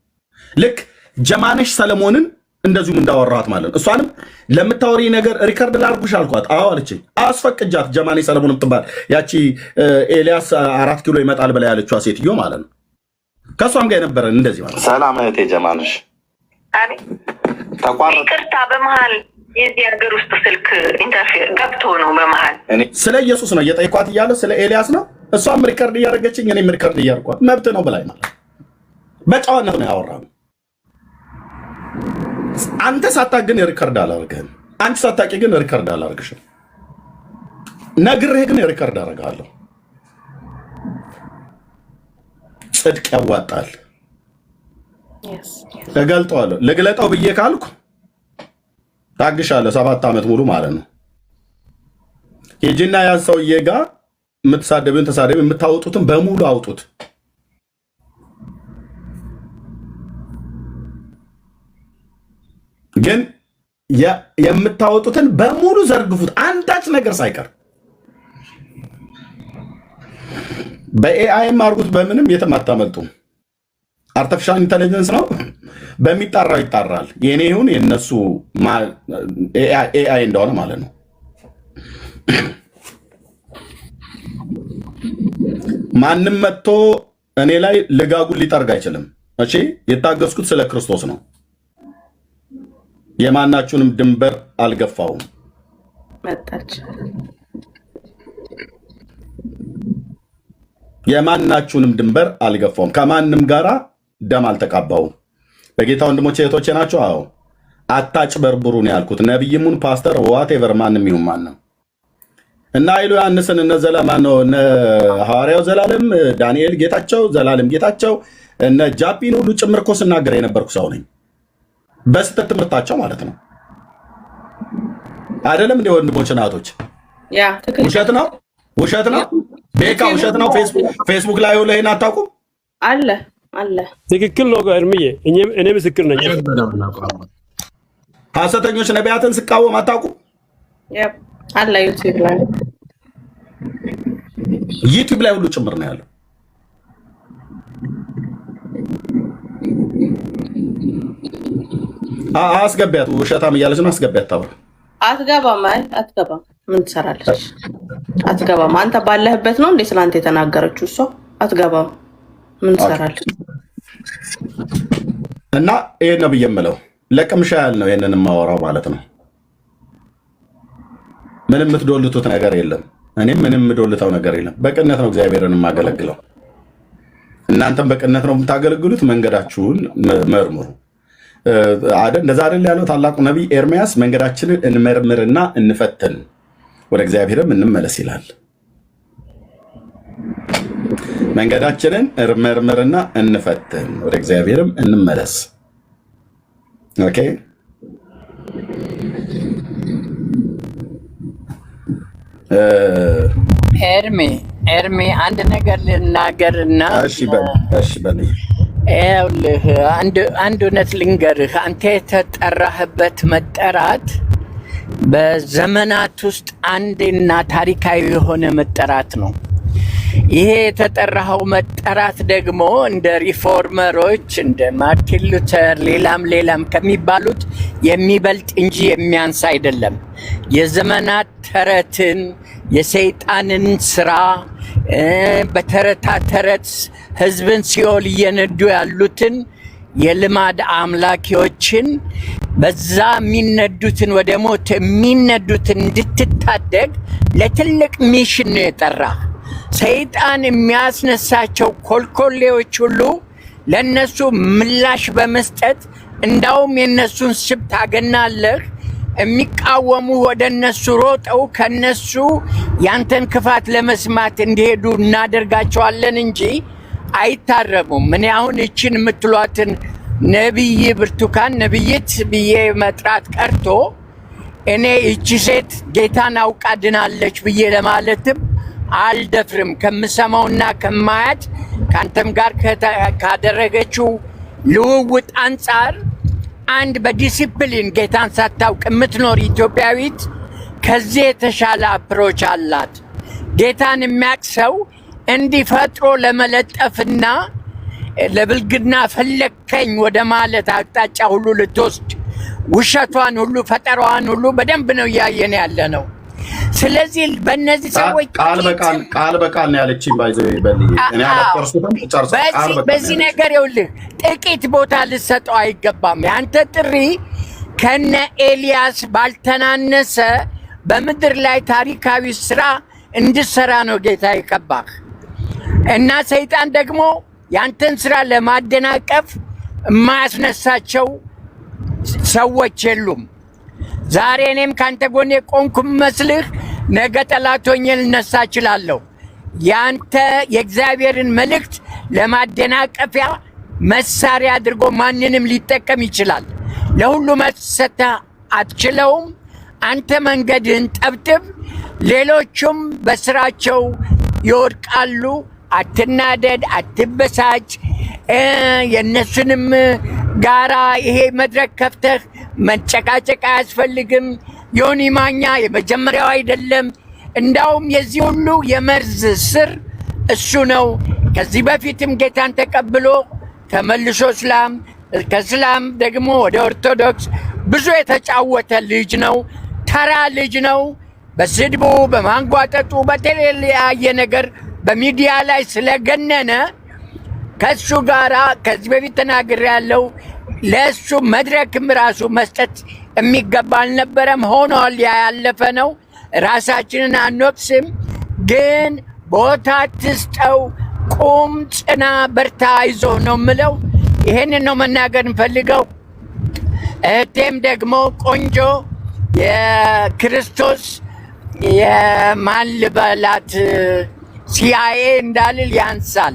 ልክ ጀማነሽ ሰለሞንን እንደዚሁም እንዳወራኋት ማለት ነው። እሷንም ለምታወሪ ነገር ሪከርድ ላርጉሽ አልኳት። አዎ አለችኝ። አስፈቅጃት። ጀማነሽ ሰለሞን ትባል ያቺ ኤልያስ 4 ኪሎ ይመጣል ብላ ያለችዋ ሴትዮ ማለት ነው። ከእሷም ጋር የነበረን እንደዚህ ማለት ነው። ሰላም እህቴ ጀማነሽ። ይቅርታ፣ በመሀል የዚህ ሀገር ውስጥ ስልክ ኢንተርፌር ገብቶ ነው። በመሀል ስለ ኢየሱስ ነው እየጠየኳት እያለ ስለ ኤልያስ ነው። እሷም ሪከርድ እያደረገችኝ እኔም ሪከርድ እያደረኳት መብት ነው ብላኝ ማለት በጨዋነት ነው ያወራነው። አንተ ሳታውቅ ግን ሪከርድ አላደርግህም። አንቺ ሳታውቂ ግን ሪከርድ አላደርግሽም። ነግሬህ ግን ሪከርድ አደርግሃለሁ። ጽድቅ ያዋጣል። እገልጠዋለሁ። ልግለጠው ብዬ ካልኩ ታግሻለሁ 7 ዓመት ሙሉ ማለት ነው። ሂጂና ያን ሰውዬ ጋር የምትሳደብን ተሳደብ፣ የምታወጡትን በሙሉ አውጡት። ግን የምታወጡትን በሙሉ ዘርግፉት፣ አንዳች ነገር ሳይቀር። በኤአይም አድርጉት፣ በምንም የትም አታመልጡም። አርቲፊሻል ኢንተለጀንስ ነው፣ በሚጣራው ይጣራል። የኔ ይሁን የነሱ ኤአይ እንደሆነ ማለት ነው። ማንም መጥቶ እኔ ላይ ልጋጉን ሊጠርግ አይችልም። እሺ፣ የታገስኩት ስለ ክርስቶስ ነው። የማናችሁንም ድንበር አልገፋውም። መጣች። የማናችሁንም ድንበር አልገፋውም። ከማንም ጋራ ደም አልተቃባውም። በጌታ ወንድሞቼ እህቶቼ ናቸው። አዎ፣ አታጭበርብሩ ነው ያልኩት። ነቢይሙን ፓስተር ዋቴቨር ማንም ይሁን ማንም እና ኃይሉ ዮሐንስን እነ ማነው እነ ሐዋርያው ዘላለም ዳንኤል ጌታቸው ዘላለም ጌታቸው እነ ጃፒን ሁሉ ጭምር እኮ ስናገር የነበርኩ ሰው ነኝ። በስተት ትምህርታቸው ማለት ነው። አይደለም እንደ ወንድሞች እናቶች፣ ውሸት ነው ውሸት ነው። ቤካ ውሸት ነው። ፌስቡክ ላይ ላይ አታውቁም? አለ አለ። ትክክል ነው እርምዬ፣ እኔ ምስክር ነኝ። ሐሰተኞች ነቢያትን ስቃወም አታውቁም? አለ ዩቲዩብ ላይ ሁሉ ጭምር ነው ያለው። አስገቢያት፣ ውሸታም እያለች ነው። አስገቢያት። ታውራ አትገባም። አይ አትገባም። ምን ትሰራለች? አትገባም። አንተ ባለህበት ነው እንዴ ስላንተ የተናገረችው? እሷ አትገባም። ምን ትሰራለች? እና ይሄ ነው ብዬ የምለው ለቅምሻ ያህል ነው ይሄንን የማወራው ማለት ነው። ምንም የምትዶልቱት ነገር የለም። እኔም ምንም የምዶልተው ነገር የለም። በቅነት ነው እግዚአብሔርን የማገለግለው። እናንተም በቅነት ነው የምታገለግሉት። መንገዳችሁን መርምሩ። እንደዛ አይደል ያለው ታላቁ ነቢይ ኤርምያስ? መንገዳችንን እንመርምርና እንፈትን ወደ እግዚአብሔርም እንመለስ ይላል። መንገዳችንን እንመርምርና እንፈትን ወደ እግዚአብሔርም እንመለስ። ኦኬ። ኤርሚ አንድ ነገር ልናገርና ይኸውልህ፣ አንድ እውነት ልንገርህ። አንተ የተጠራህበት መጠራት በዘመናት ውስጥ አንድና ታሪካዊ የሆነ መጠራት ነው። ይሄ የተጠራኸው መጠራት ደግሞ እንደ ሪፎርመሮች እንደ ማርቲን ሉተር ሌላም ከሚባሉት የሚበልጥ እንጂ የሚያንስ አይደለም። የዘመናት ተረትን የሰይጣንን ስራ በተረታ ተረት ህዝብን ሲኦል እየነዱ ያሉትን የልማድ አምላኪዎችን በዛ የሚነዱትን ወደ ሞት የሚነዱትን እንድትታደግ ለትልቅ ሚሽን ነው የጠራ። ሰይጣን የሚያስነሳቸው ኮልኮሌዎች ሁሉ ለነሱ ምላሽ በመስጠት እንዳውም የነሱን ስብ ታገናለህ። የሚቃወሙ ወደ እነሱ ሮጠው ከነሱ ያንተን ክፋት ለመስማት እንዲሄዱ እናደርጋቸዋለን እንጂ አይታረሙም። እኔ አሁን እችን የምትሏትን ነቢይ ብርቱካን ነቢይት ብዬ መጥራት ቀርቶ እኔ እቺ ሴት ጌታን አውቃ ድናለች ብዬ ለማለትም አልደፍርም። ከምሰማውና ከማያት ከአንተም ጋር ካደረገችው ልውውጥ አንጻር አንድ በዲሲፕሊን ጌታን ሳታውቅ የምትኖር ኢትዮጵያዊት ከዚህ የተሻለ አፕሮች አላት። ጌታን የሚያውቅ ሰው እንዲህ ፈጥሮ ለመለጠፍና ለብልግና ፈለከኝ ወደ ማለት አቅጣጫ ሁሉ ልትወስድ ውሸቷን ሁሉ ፈጠሯን ሁሉ በደንብ ነው እያየን ያለ ነው። ስለዚህ በእነዚህ ሰዎች ቃል በቃል ነው ያለችኝ። በዚህ ነገር ይኸውልህ ጥቂት ቦታ ልሰጠው አይገባም። ያንተ ጥሪ ከነ ኤልያስ ባልተናነሰ በምድር ላይ ታሪካዊ ስራ እንድሰራ ነው ጌታ ይቀባህ እና ሰይጣን ደግሞ ያንተን ስራ ለማደናቀፍ የማያስነሳቸው ሰዎች የሉም። ዛሬ እኔም ካንተ ጎኔ ቆንኩ መስልህ ነገ ጠላቶኝ ልነሳ እችላለሁ። ያንተ የእግዚአብሔርን መልእክት ለማደናቀፊያ መሳሪያ አድርጎ ማንንም ሊጠቀም ይችላል። ለሁሉ መሰተ አትችለውም። አንተ መንገድህን ጠብጥብ፣ ሌሎቹም በስራቸው ይወድቃሉ። አትናደድ፣ አትበሳጭ። የእነሱንም ጋራ ይሄ መድረክ ከፍተህ መጨቃጨቅ አያስፈልግም። ዮኒ ማኛ የመጀመሪያው አይደለም። እንዳውም የዚህ ሁሉ የመርዝ ስር እሱ ነው። ከዚህ በፊትም ጌታን ተቀብሎ ተመልሶ እስላም፣ ከእስላም ደግሞ ወደ ኦርቶዶክስ ብዙ የተጫወተ ልጅ ነው። ተራ ልጅ ነው። በስድቡ በማንጓጠጡ በተለያየ ነገር በሚዲያ ላይ ስለገነነ ከሱ ጋራ ከዚህ በፊት ተናግሬያለሁ። ለሱ መድረክም ራሱ መስጠት የሚገባ አልነበረም። ሆኗል፣ ያለፈ ነው። ራሳችንን አንወቅስም፣ ግን ቦታ ትስጠው። ቁም፣ ጽና፣ በርታ፣ አይዞ ነው የምለው። ይሄንን ነው መናገር እንፈልገው። እህቴም ደግሞ ቆንጆ የክርስቶስ የማን ልበላት ሲአይኤ እንዳልል ያንሳል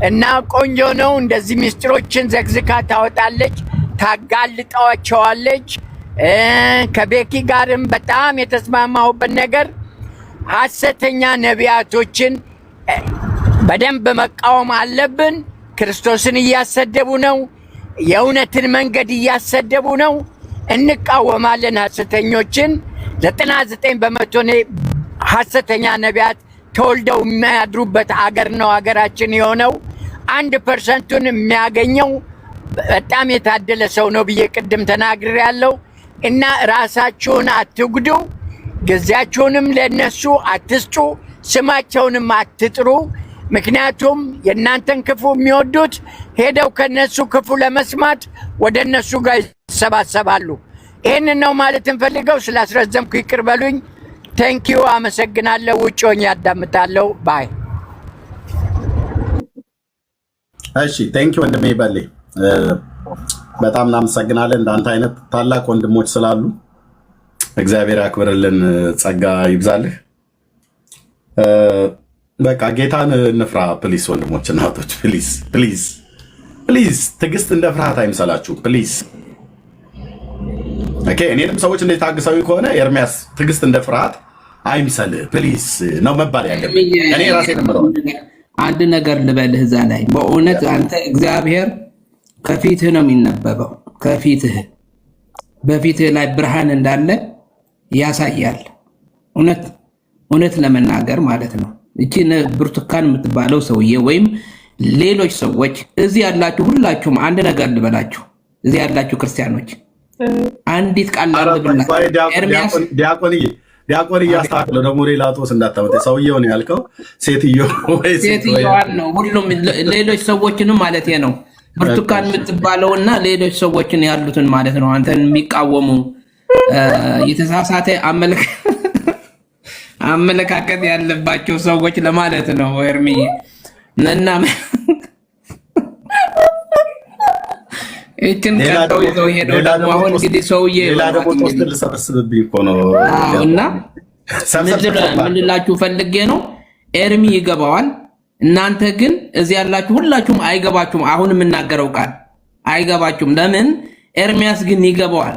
እና ቆንጆ ነው። እንደዚህ ምስጢሮችን ዘግዝካ ታወጣለች፣ ታጋልጣቸዋለች። ከቤኪ ጋርም በጣም የተስማማሁበት ነገር ሐሰተኛ ነቢያቶችን በደንብ መቃወም አለብን። ክርስቶስን እያሰደቡ ነው። የእውነትን መንገድ እያሰደቡ ነው። እንቃወማለን ሐሰተኞችን። 99% ሐሰተኛ ነቢያት ተወልደው የሚያድሩበት አገር ነው አገራችን የሆነው። 1%ቱን የሚያገኘው በጣም የታደለ ሰው ነው ብዬ ቅድም ተናግሬያለሁ። እና ራሳችሁን አትጉዱ። ጊዜያችሁንም ለነሱ አትስጡ፣ ስማቸውንም አትጥሩ። ምክንያቱም የእናንተን ክፉ የሚወዱት ሄደው ከነሱ ክፉ ለመስማት ወደ እነሱ ጋር ይሰባሰባሉ። ይህንን ነው ማለት እንፈልገው። ስላስረዘምኩ ይቅር በሉኝ። ቴንኪዩ፣ አመሰግናለሁ። ውጭ ሆኜ ያዳምጣለሁ። ባይ። እሺ ቴንኪዩ ወንድሜ በሌ፣ በጣም እናመሰግናለን። እንዳንተ አይነት ታላቅ ወንድሞች ስላሉ እግዚአብሔር ያክብርልን፣ ጸጋ ይብዛልህ። በቃ ጌታን እንፍራ ፕሊስ፣ ወንድሞች እና እህቶች ፕሊስ ፕሊስ ፕሊዝ። ትዕግስት እንደ ፍርሃት አይምሰላችሁ ፕሊዝ። ኦኬ፣ እኔንም ሰዎች እንደ ታግሰው ከሆነ ኤርሚያስ ትዕግስት እንደ ፍርሃት አይምሰልህ ፕሊዝ ነው መባል ያለብኝ። እኔ ራሴ ነምረው አንድ ነገር ልበልህ እዛ ላይ በእውነት አንተ እግዚአብሔር ከፊትህ ነው የሚነበበው። ከፊትህ በፊትህ ላይ ብርሃን እንዳለ ያሳያል። እውነት ለመናገር ማለት ነው። እቺ ብርቱካን የምትባለው ሰውዬ ወይም ሌሎች ሰዎች እዚህ ያላችሁ ሁላችሁም አንድ ነገር ልበላችሁ። እዚህ ያላችሁ ክርስቲያኖች አንዲት ቃል ኤርሚያስ ዲያቆን እያስተካክለው ደግሞ ሌላ ጦስ እንዳታመጣ። ሰውዬው ነው ያልከው ሴትዮዋን ነው። ሁሉም ሌሎች ሰዎችንም ማለት ነው። ብርቱካን የምትባለውና ሌሎች ሰዎችን ያሉትን ማለት ነው። አንተን የሚቃወሙ የተሳሳተ አመለካከት ያለባቸው ሰዎች ለማለት ነው ኤርሚ እና እችን ቀጠው ይዘው ሄደው ደግሞ አሁን እንግዲህ ሰውዬ ሌላ ደግሞ ጦስ ልሰበስብብኝ እኮ ነው። እና ምን ልላችሁ ፈልጌ ነው፣ ኤርሚ ይገባዋል። እናንተ ግን እዚህ ያላችሁ ሁላችሁም አይገባችሁም። አሁን የምናገረው ቃል አይገባችሁም። ለምን? ኤርሚያስ ግን ይገባዋል።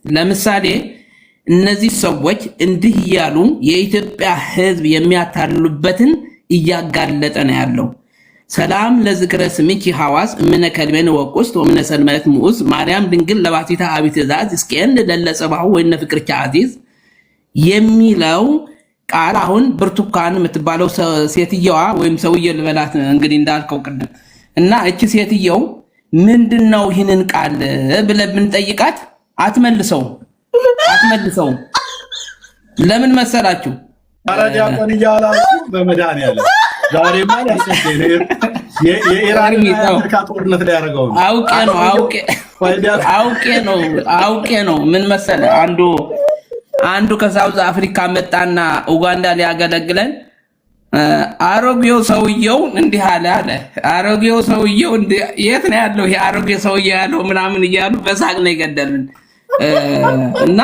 ለምሳሌ እነዚህ ሰዎች እንዲህ እያሉ የኢትዮጵያ ሕዝብ የሚያታልሉበትን እያጋለጠ ነው ያለው። ሰላም ለዝክረ ስምኪ ሐዋስ እምነ ከልቤን ወቁስት ወምነ ሰልመት ሙኡዝ ማርያም ድንግል ለባሲታ አቢ ትእዛዝ እስኪን ለለጸባሁ ወይነ ፍቅርቻ አዚዝ የሚለው ቃል አሁን ብርቱካን የምትባለው ሴትየዋ ወይም ሰውዬ ልበላት እንግዲህ እንዳልከው ቅድም እና እቺ ሴትየው ምንድነው ይህንን ቃል ብለን ብንጠይቃት አትመልሰውም። ለምን መሰላችሁ? ዲያቆን እያላችሁ በመድኃኒዓለም ዛሬ ማለት የኢራን ጦርነት ላይ ያደረገው አውቄ ነው። ምን መሰለ አንዱ ከሳውዝ አፍሪካ መጣና ኡጋንዳ ሊያገለግለን አሮጌው ሰውየው እንዲህ አለ። አሮጌው ሰውየው የት ነው ያለው? ይሄ አሮጌ ሰውየው ያለው ምናምን እያሉ በሳቅ ነው የገደሉን። እና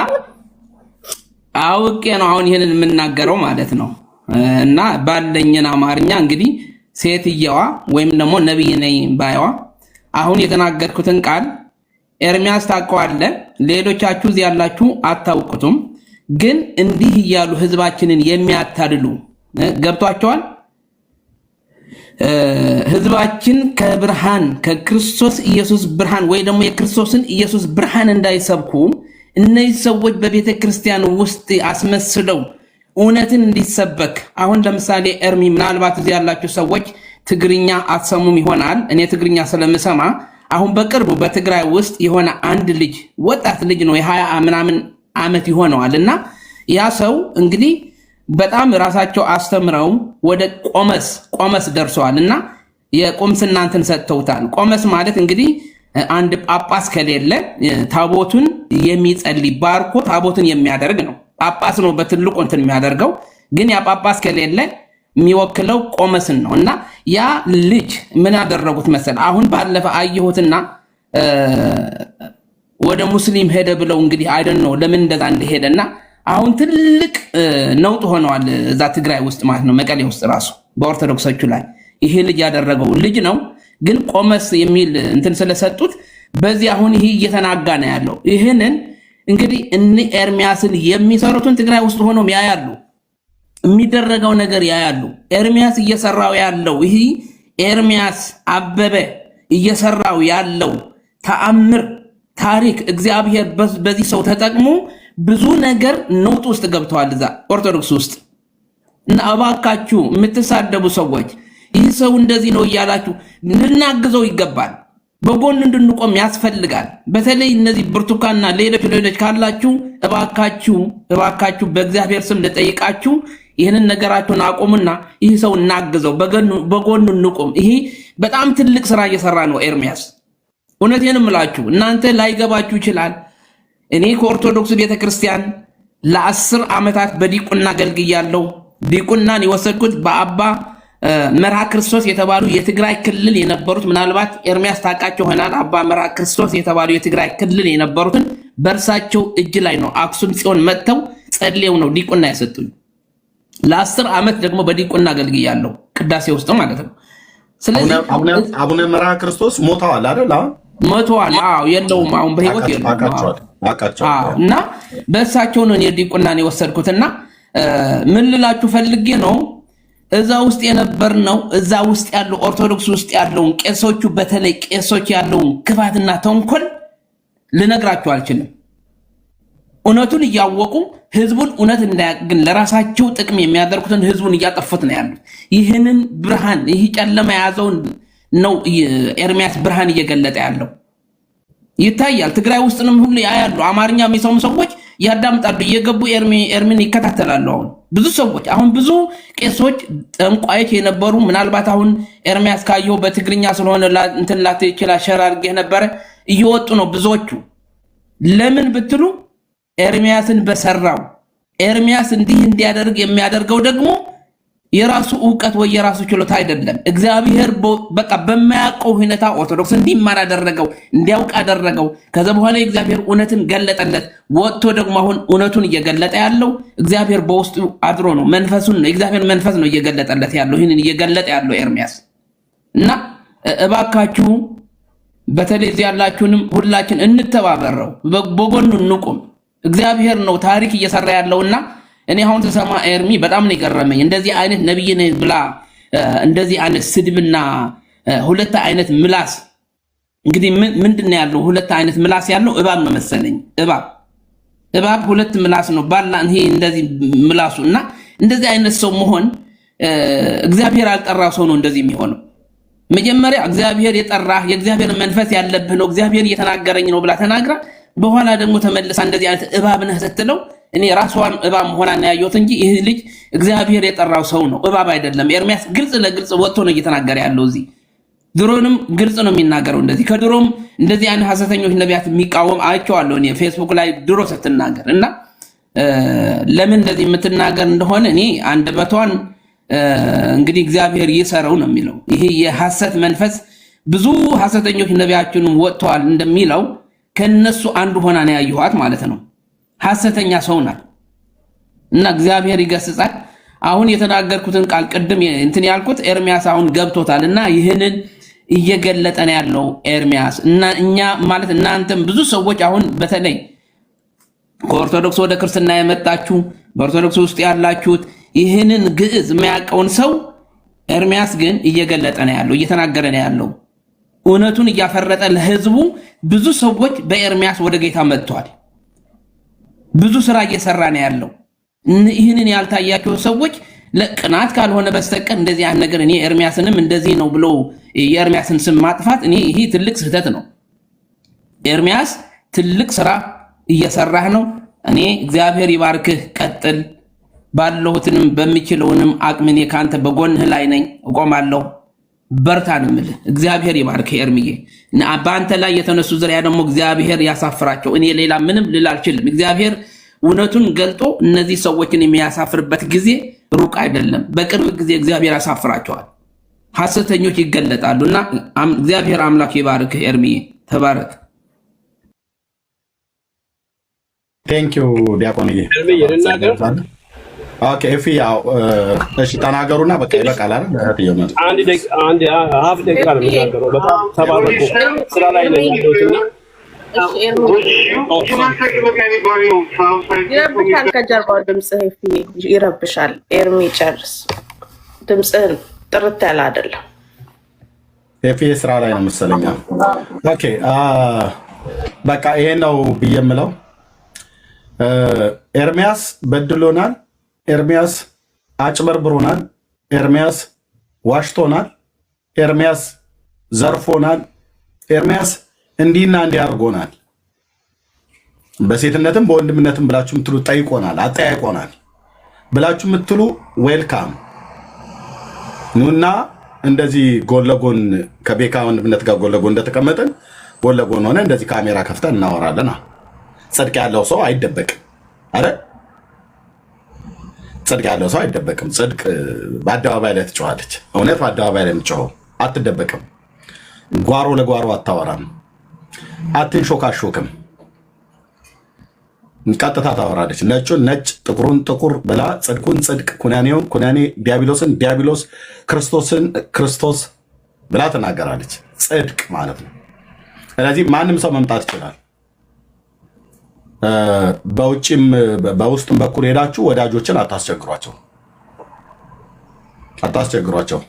አውቄ ነው አሁን ይሄንን የምናገረው ማለት ነው። እና ባለኝን አማርኛ እንግዲህ ሴትየዋ ወይም ደግሞ ነብይ ነኝ ባይዋ አሁን የተናገርኩትን ቃል ኤርሚያስ ታውቀዋለህ፣ ሌሎቻችሁ እዚህ ያላችሁ አታውቁትም። ግን እንዲህ እያሉ ህዝባችንን የሚያታልሉ ገብቷቸዋል። ህዝባችን ከብርሃን ከክርስቶስ ኢየሱስ ብርሃን ወይ ደግሞ የክርስቶስን ኢየሱስ ብርሃን እንዳይሰብኩ እነዚህ ሰዎች በቤተ ክርስቲያን ውስጥ አስመስለው እውነትን እንዲሰበክ አሁን ለምሳሌ ኤርሚ ምናልባት እዚህ ያላችሁ ሰዎች ትግርኛ አትሰሙም ይሆናል። እኔ ትግርኛ ስለምሰማ አሁን በቅርቡ በትግራይ ውስጥ የሆነ አንድ ልጅ ወጣት ልጅ ነው የ20 ምናምን ዓመት ይሆነዋል እና ያ ሰው እንግዲህ በጣም ራሳቸው አስተምረው ወደ ቆመስ ደርሰዋል እና የቁምስና እንትን ሰጥተውታል። ቆመስ ማለት እንግዲህ አንድ ጳጳስ ከሌለ ታቦቱን የሚጸልይ ባርኮ ታቦቱን የሚያደርግ ነው። ጳጳስ ነው በትልቁ እንትን የሚያደርገው፣ ግን ያ ጳጳስ ከሌለ የሚወክለው ቆመስን ነው እና ያ ልጅ ምን ያደረጉት መሰል አሁን ባለፈ አየሁትና ወደ ሙስሊም ሄደ ብለው እንግዲህ አይደን ነው ለምን እንደዛ እንደሄደና አሁን ትልቅ ነውጥ ሆነዋል እዛ ትግራይ ውስጥ ማለት ነው። መቀሌ ውስጥ ራሱ በኦርቶዶክሶቹ ላይ ይሄ ልጅ ያደረገው ልጅ ነው፣ ግን ቆመስ የሚል እንትን ስለሰጡት በዚህ አሁን ይሄ እየተናጋ ነው ያለው። ይሄንን እንግዲህ እነ ኤርሚያስን የሚሰሩትን ትግራይ ውስጥ ሆነው ያያሉ፣ የሚደረገው ነገር ያያሉ። ኤርሚያስ እየሰራው ያለው ይሄ ኤርሚያስ አበበ እየሰራው ያለው ተአምር ታሪክ እግዚአብሔር በዚህ ሰው ተጠቅሞ ብዙ ነገር ነውጥ ውስጥ ገብተዋል እዛ ኦርቶዶክስ ውስጥ። እና እባካችሁ የምትሳደቡ ሰዎች ይህ ሰው እንደዚህ ነው እያላችሁ ልናግዘው ይገባል። በጎን እንድንቆም ያስፈልጋል። በተለይ እነዚህ ብርቱካንና ሌሎች ካላችሁ እባካችሁ በእግዚአብሔር ስም ልጠይቃችሁ ይህንን ነገራችሁን አቁሙና ይህ ሰው እናግዘው፣ በጎኑ እንቁም። ይሄ በጣም ትልቅ ስራ እየሰራ ነው ኤርሚያስ። እውነቴንም እምላችሁ እናንተ ላይገባችሁ ይችላል። እኔ ከኦርቶዶክስ ቤተክርስቲያን ለ10 ዓመታት በዲቁና አገልግያለሁ። ዲቁናን የወሰድኩት በአባ መርሃ ክርስቶስ የተባሉ የትግራይ ክልል የነበሩት ምናልባት ኤርሚያስ ታውቃቸው ይሆናል። አባ መርሃ ክርስቶስ የተባሉ የትግራይ ክልል የነበሩትን በእርሳቸው እጅ ላይ ነው አክሱም ጽዮን መጥተው ጸልየው ነው ዲቁና ያሰጡኝ። ለ10 ዓመት ደግሞ በዲቁና አገልግያለሁ፣ ቅዳሴ ውስጥ ማለት ነው። ስለዚህ አቡነ መርሃ ክርስቶስ ሞተዋል አይደል? ሞተዋል። አዎ የለውም፣ አሁን በህይወት የለውም። እና በእሳቸው ነው እኔ ዲቁናን የወሰድኩትና ምን ልላችሁ ፈልጌ ነው እዛ ውስጥ የነበርነው እዛ ውስጥ ያለው ኦርቶዶክስ ውስጥ ያለውን ቄሶቹ በተለይ ቄሶች ያለውን ክፋትና ተንኮል ልነግራችሁ አልችልም። እውነቱን እያወቁ ህዝቡን እውነት እንዳያግን ለራሳቸው ጥቅም የሚያደርጉትን ህዝቡን እያጠፉት ነው ያሉት። ይህንን ብርሃን ይህ ጨለማ የያዘውን ነው ኤርሚያስ ብርሃን እየገለጠ ያለው ይታያል። ትግራይ ውስጥንም ሁሉ ያያሉ። አማርኛ የሚሰሙ ሰዎች ያዳምጣሉ፣ እየገቡ ኤርሚን ይከታተላሉ። አሁን ብዙ ሰዎች ብዙ ቄሶች ጠንቋዮች የነበሩ ምናልባት አሁን ኤርሚያስ ካየው በትግርኛ ስለሆነ እንትን ላት ይችላል ሸር አድርጌ ነበረ እየወጡ ነው ብዙዎቹ። ለምን ብትሉ ኤርሚያስን በሰራው ኤርሚያስ እንዲህ እንዲያደርግ የሚያደርገው ደግሞ የራሱ ዕውቀት ወይ የራሱ ችሎታ አይደለም። እግዚአብሔር በቃ በማያውቀው ሁኔታ ኦርቶዶክስ እንዲማር አደረገው፣ እንዲያውቅ አደረገው። ከዛ በኋላ እግዚአብሔር እውነትን ገለጠለት። ወጥቶ ደግሞ አሁን እውነቱን እየገለጠ ያለው እግዚአብሔር በውስጡ አድሮ ነው። መንፈሱን ነው፣ እግዚአብሔር መንፈስ ነው እየገለጠለት ያለው። ይህንን እየገለጠ ያለው ኤርሚያስ እና እባካችሁ በተለይ እዚህ ያላችሁንም ሁላችን እንተባበረው፣ በጎኑ እንቁም። እግዚአብሔር ነው ታሪክ እየሰራ ያለውና እኔ አሁን ተሰማ ኤርሚ በጣም ነው የገረመኝ። እንደዚህ አይነት ነብይ ነህ ብላ እንደዚህ አይነት ስድብና ሁለት አይነት ምላስ እንግዲህ ምንድነው ያለው? ሁለት አይነት ምላስ ያለው እባብ ነው መሰለኝ። እባብ ሁለት ምላስ ነው ባላ ይሄ እንደዚህ ምላሱ እና እንደዚህ አይነት ሰው መሆን እግዚአብሔር አልጠራው ሰው ነው እንደዚህ የሚሆነው። መጀመሪያ እግዚአብሔር የጠራህ የእግዚአብሔር መንፈስ ያለብህ ነው እግዚአብሔር እየተናገረኝ ነው ብላ ተናግራ በኋላ ደግሞ ተመልሳ እንደዚህ አይነት እባብ ነህ ስትለው እኔ ራስዋን እባብ መሆኗን ያየሁት እንጂ ይህ ልጅ እግዚአብሔር የጠራው ሰው ነው፣ እባብ አይደለም። ኤርሚያስ ግልጽ ለግልጽ ወጥቶ ነው እየተናገረ ያለው። እዚህ ድሮንም ግልጽ ነው የሚናገረው። እንደዚህ ከድሮም እንደዚህ አይነት ሐሰተኞች ነቢያት የሚቃወም አይቼዋለሁ እኔ ፌስቡክ ላይ ድሮ ስትናገር እና ለምን እንደዚህ የምትናገር እንደሆነ እኔ አንደበቷን እንግዲህ እግዚአብሔር ይሰረው ነው የሚለው። ይሄ የሐሰት መንፈስ ብዙ ሐሰተኞች ነቢያችንም ወጥተዋል እንደሚለው ከነሱ አንዱ ሆና ነው ያየኋት ማለት ነው። ሐሰተኛ ሰው ናት እና እግዚአብሔር ይገስጻል። አሁን የተናገርኩትን ቃል ቅድም እንትን ያልኩት ኤርሚያስ አሁን ገብቶታል እና ይህንን እየገለጠ ነው ያለው ኤርሚያስ እና እኛ ማለት እናንተም ብዙ ሰዎች አሁን በተለይ ከኦርቶዶክስ ወደ ክርስትና የመጣችሁ በኦርቶዶክስ ውስጥ ያላችሁት ይህንን ግዕዝ የሚያውቀውን ሰው ኤርሚያስ ግን እየገለጠ ነው ያለው፣ እየተናገረ ነው ያለው። እውነቱን እያፈረጠ ለህዝቡ ብዙ ሰዎች በኤርሚያስ ወደ ጌታ መጥተዋል። ብዙ ስራ እየሰራ ነው ያለው። ይህንን ያልታያቸው ሰዎች ለቅናት ካልሆነ በስተቀር እንደዚህ አይነት ነገር እኔ ኤርሚያስንም እንደዚህ ነው ብሎ የኤርሚያስን ስም ማጥፋት እኔ ይሄ ትልቅ ስህተት ነው። ኤርሚያስ ትልቅ ስራ እየሰራህ ነው። እኔ እግዚአብሔር ይባርክህ፣ ቀጥል። ባለሁትንም በሚችለውንም አቅምኔ ካንተ በጎንህ ላይ ነኝ፣ እቆማለሁ። በርታ ነው የምልህ። እግዚአብሔር ይባርክህ ኤርሚዬ። በአንተ ላይ የተነሱ ዙሪያ ደግሞ እግዚአብሔር ያሳፍራቸው። እኔ ሌላ ምንም ልል አልችልም። እግዚአብሔር እውነቱን ገልጦ እነዚህ ሰዎችን የሚያሳፍርበት ጊዜ ሩቅ አይደለም። በቅርብ ጊዜ እግዚአብሔር ያሳፍራቸዋል። ሐሰተኞች ይገለጣሉ እና እግዚአብሔር አምላክ ይባርክህ ኤርሚዬ። ተባረክ። ቴንኪው ዲያቆንዬ። ኦኬ እፊ ያው እሺ ተናገሩና በቃ ይበቃል አይደል? አንድ ሀፍ ደቂቃ ነው የምናገረው። በጣም ተባረኩ። ስራ ላይ ነው የሚሉትና ይረብሻል። ከጀርባው ድምፅህ ይረብሻል። ኤርሚ ጨርስ። ድምፅህን ጥርት ያለ አይደለም። ኤፊ ስራ ላይ ነው መሰለኝ። ኦኬ በቃ ይሄ ነው ብዬ የምለው። ኤርሚያስ በድሎናል። ኤርሚያስ አጭበርብሮናል። ኤርሚያስ ዋሽቶናል። ኤርሚያስ ዘርፎናል። ኤርሚያስ እንዲህና እንዲህ አድርጎናል፣ በሴትነትም በወንድምነትም ብላችሁ የምትሉ ጠይቆናል፣ አጠያይቆናል ብላችሁ የምትሉ ዌልካም ኑና እንደዚህ ጎን ለጎን ከቤካ ወንድምነት ጋር ጎን ለጎን እንደተቀመጥን ጎን ለጎን ሆነ እንደዚህ ካሜራ ከፍተን እናወራለን። ጽድቅ ያለው ሰው አይደበቅም አይደል? ጽድቅ ያለው ሰው አይደበቅም። ጽድቅ በአደባባይ ላይ ትጮኻለች። እውነት በአደባባይ ላይ የምትጮኸው አትደበቅም። ጓሮ ለጓሮ አታወራም፣ አትንሾካሾክም። ቀጥታ ታወራለች። ነጩን ነጭ ጥቁሩን ጥቁር ብላ ጽድቁን ጽድቅ ኩናኔውን ኩናኔ ዲያብሎስን ዲያብሎስ ክርስቶስን ክርስቶስ ብላ ትናገራለች። ጽድቅ ማለት ነው። ስለዚህ ማንም ሰው መምጣት ይችላል። በውጭም በውስጥም በኩል ሄዳችሁ ወዳጆችን አታስቸግሯቸው፣ አታስቸግሯቸው።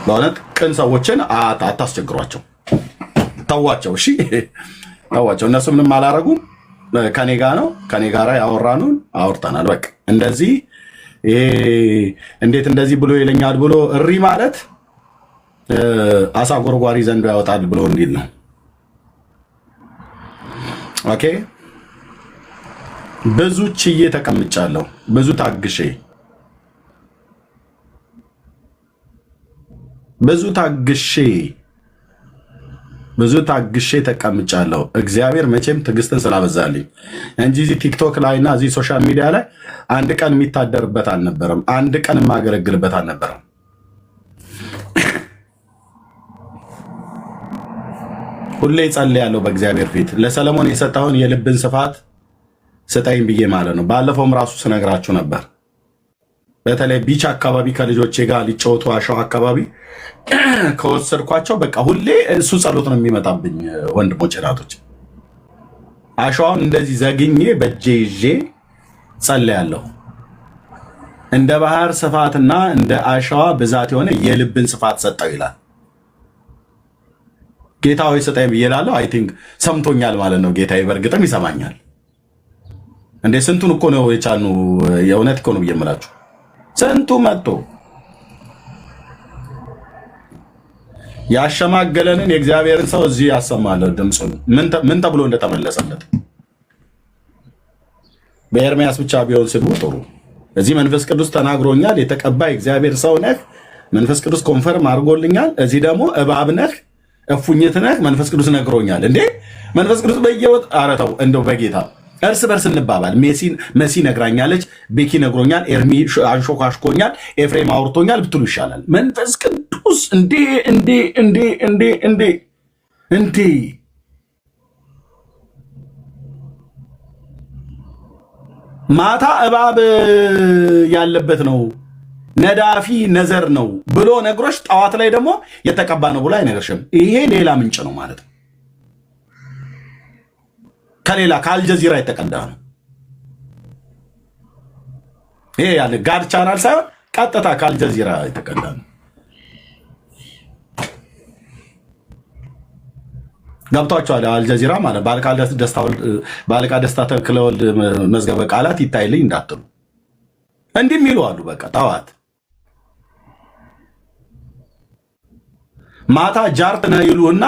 በእውነት ቅን ሰዎችን አታስቸግሯቸው። ተዋቸው። እሺ ተዋቸው። እነሱ ምንም አላረጉም። ከኔ ጋር ነው። ከኔ ጋር ያወራኑን አውርተናል። በቃ እንደዚህ እንዴት እንደዚህ ብሎ ይለኛል ብሎ እሪ ማለት አሳ ጎርጓሪ ዘንዶ ያወጣል ብሎ እንዲል ነው። ኦኬ ብዙ ችዬ ተቀምጫለሁ። ብዙ ታግሼ ተቀምጫለሁ። እግዚአብሔር መቼም ትዕግስትን ስላበዛልኝ እንጂ እዚህ ቲክቶክ ላይ እና እዚህ ሶሻል ሚዲያ ላይ አንድ ቀን የሚታደርበት አልነበረም። አንድ ቀን የማገለግልበት አልነበረም። ሁሌ ጸልያለሁ በእግዚአብሔር ፊት ለሰለሞን የሰጠውን የልብን ስፋት ስጠኝ ብዬ ማለት ነው። ባለፈውም ራሱ ስነግራችሁ ነበር። በተለይ ቢች አካባቢ ከልጆቼ ጋር ሊጫወቱ አሸዋ አካባቢ ከወሰድኳቸው በቃ ሁሌ እሱ ጸሎት ነው የሚመጣብኝ። ወንድሞች እናቶች፣ አሸዋውን እንደዚህ ዘግኜ በእጄ ይዤ ጸልያለሁ። እንደ ባህር ስፋትና እንደ አሸዋ ብዛት የሆነ የልብን ስፋት ሰጠው ይላል ጌታ። ሆይ ስጠኝ ብዬ እላለሁ። አይ ቲንክ ሰምቶኛል ማለት ነው ጌታዬ። በእርግጥም ይሰማኛል። እንደ ስንቱን እኮ ነው የቻልነው። የእውነት እኮ ነው ብዬ የምላችሁ። ስንቱ መጥቶ ያሸማገለንን የእግዚአብሔርን ሰው እዚህ ያሰማለሁ ድምፁን። ምን ተብሎ እንደተመለሰለት በኤርሚያስ ብቻ ቢሆን ስድቡ ጥሩ። እዚህ መንፈስ ቅዱስ ተናግሮኛል፣ የተቀባይ እግዚአብሔር ሰው ነህ፣ መንፈስ ቅዱስ ኮንፈርም አድርጎልኛል። እዚህ ደግሞ እባብ ነህ፣ እፉኝት ነህ፣ መንፈስ ቅዱስ ነግሮኛል። እንዴ መንፈስ ቅዱስ በየወጥ አረተው እንደው በጌታ እርስ በርስ እንባባል። መሲ ነግራኛለች፣ ቤኪ ነግሮኛል፣ ኤርሚ አንሾካሽኮኛል፣ ኤፍሬም አውርቶኛል ብትሉ ይሻላል። መንፈስ ቅዱስ እንዴ ማታ እባብ ያለበት ነው ነዳፊ ነዘር ነው ብሎ ነግሮሽ ጠዋት ላይ ደግሞ የተቀባ ነው ብሎ አይነግርሽም። ይሄ ሌላ ምንጭ ነው ማለት ነው። ከሌላ ከአልጀዚራ የተቀዳ ነው። ይሄ ያለ ጋድ ቻናል ሳይሆን ቀጥታ ከአልጀዚራ የተቀዳ ነው። ገብቷቸዋል። አልጀዚራ ማለት ባለቃ ደስታ ተክለወልድ መዝገበ ቃላት ይታይልኝ እንዳትሉ እንዲህ የሚሉ አሉ። በቃ ጠዋት ማታ ጃርት ነው ይሉና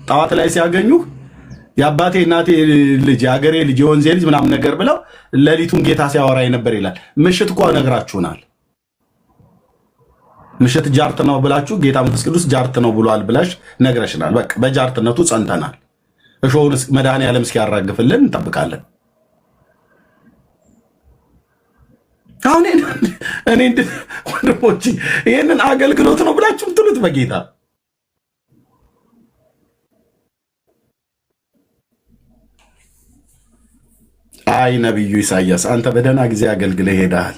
ጠዋት ላይ ሲያገኙ የአባቴ እናቴ ልጅ የአገሬ ልጅ የወንዜ ልጅ ምናምን ነገር ብለው ሌሊቱን ጌታ ሲያወራ ነበር ይላል። ምሽት እኮ ነግራችሁናል። ምሽት ጃርት ነው ብላችሁ ጌታ መንፈስ ቅዱስ ጃርት ነው ብሏል ብላሽ ነግረሽናል። በቃ በጃርትነቱ ጸንተናል። እሾውን መድኃኔዓለም እስኪያራግፍልን እንጠብቃለን። አሁን እኔ ወንድሞች ይህንን አገልግሎት ነው ብላችሁ ምትሉት በጌታ አይ ነቢዩ ኢሳያስ አንተ በደህና ጊዜ አገልግለህ ሄደሃል።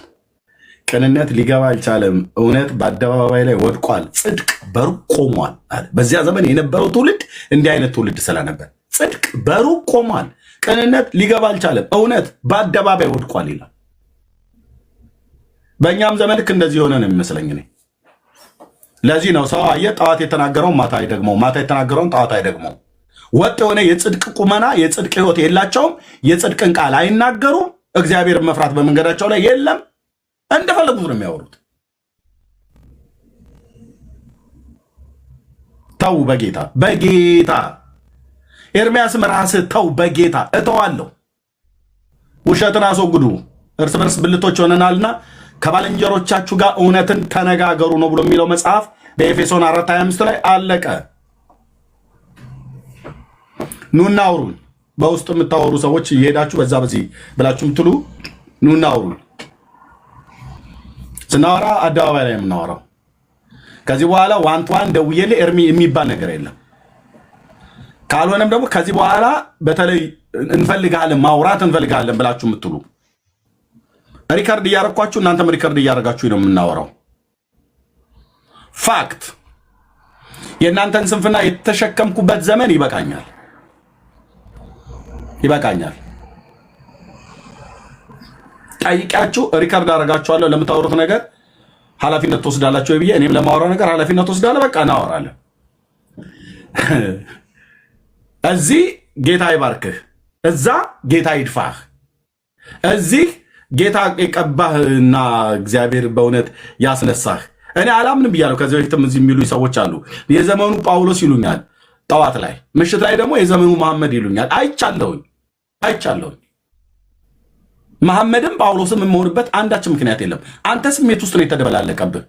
ቅንነት ሊገባ አልቻለም። እውነት በአደባባይ ላይ ወድቋል። ጽድቅ በሩቅ ቆሟል አለ። በዚያ ዘመን የነበረው ትውልድ እንዲህ አይነት ትውልድ ስለነበር ጽድቅ በሩቅ ቆሟል። ቅንነት ሊገባ አልቻለም። እውነት በአደባባይ ወድቋል ይላል። በእኛም ዘመን ልክ እንደዚህ የሆነ ነው የሚመስለኝ እኔ። ለዚህ ነው ሰው አየህ ጠዋት የተናገረውን ማታ አይደግመው፣ ማታ የተናገረውን ጠዋት አይደግመው። ወጥ የሆነ የጽድቅ ቁመና የጽድቅ ህይወት የላቸውም። የጽድቅን ቃል አይናገሩም። እግዚአብሔርን መፍራት በመንገዳቸው ላይ የለም። እንደፈለጉት ነው የሚያወሩት። ተው በጌታ በጌታ ኤርሚያስም ራስህ ተው በጌታ እተዋለሁ። ውሸትን አስወግዱ፣ እርስ በርስ ብልቶች ሆነናልና ከባልንጀሮቻችሁ ጋር እውነትን ተነጋገሩ ነው ብሎ የሚለው መጽሐፍ በኤፌሶን 4:25 ላይ አለቀ። ኑና አውሩን። በውስጥ የምታወሩ ሰዎች እየሄዳችሁ በዛ በዚህ ብላችሁ የምትሉ ኑና አውሩን። ስናወራ አደባባይ ላይ የምናወራው ከዚህ በኋላ ዋንቷን ደውዬልህ ኤርሚ የሚባል ነገር የለም። ካልሆነም ደግሞ ከዚህ በኋላ በተለይ እንፈልጋለን ማውራት እንፈልጋለን ብላችሁ የምትሉ ሪከርድ እያረኳችሁ እናንተም ሪከርድ እያረጋችሁ ነው የምናወራው። ፋክት የእናንተን ስንፍና የተሸከምኩበት ዘመን ይበቃኛል። ጠይቂያችሁ ሪከርድ አረጋችኋለሁ። ለምታወሩት ነገር ኃላፊነት ትወስዳላችሁ ብዬ እኔም ለማወራው ነገር ኃላፊነት ትወስዳለሁ። በቃ እናወራለን። እዚህ ጌታ ይባርክህ፣ እዛ ጌታ ይድፋህ። እዚህ ጌታ የቀባህና እግዚአብሔር በእውነት ያስነሳህ። እኔ አላምንም ብያለሁ። ከዚህ በፊትም እዚህ የሚሉ ሰዎች አሉ። የዘመኑ ጳውሎስ ይሉኛል ጠዋት ላይ፣ ምሽት ላይ ደግሞ የዘመኑ መሐመድ ይሉኛል። አይቻለሁኝ። መሐመድም ጳውሎስም የምሆንበት አንዳችን ምክንያት የለም። አንተ ስሜት ውስጥ ነው የተደበላለቀብህ።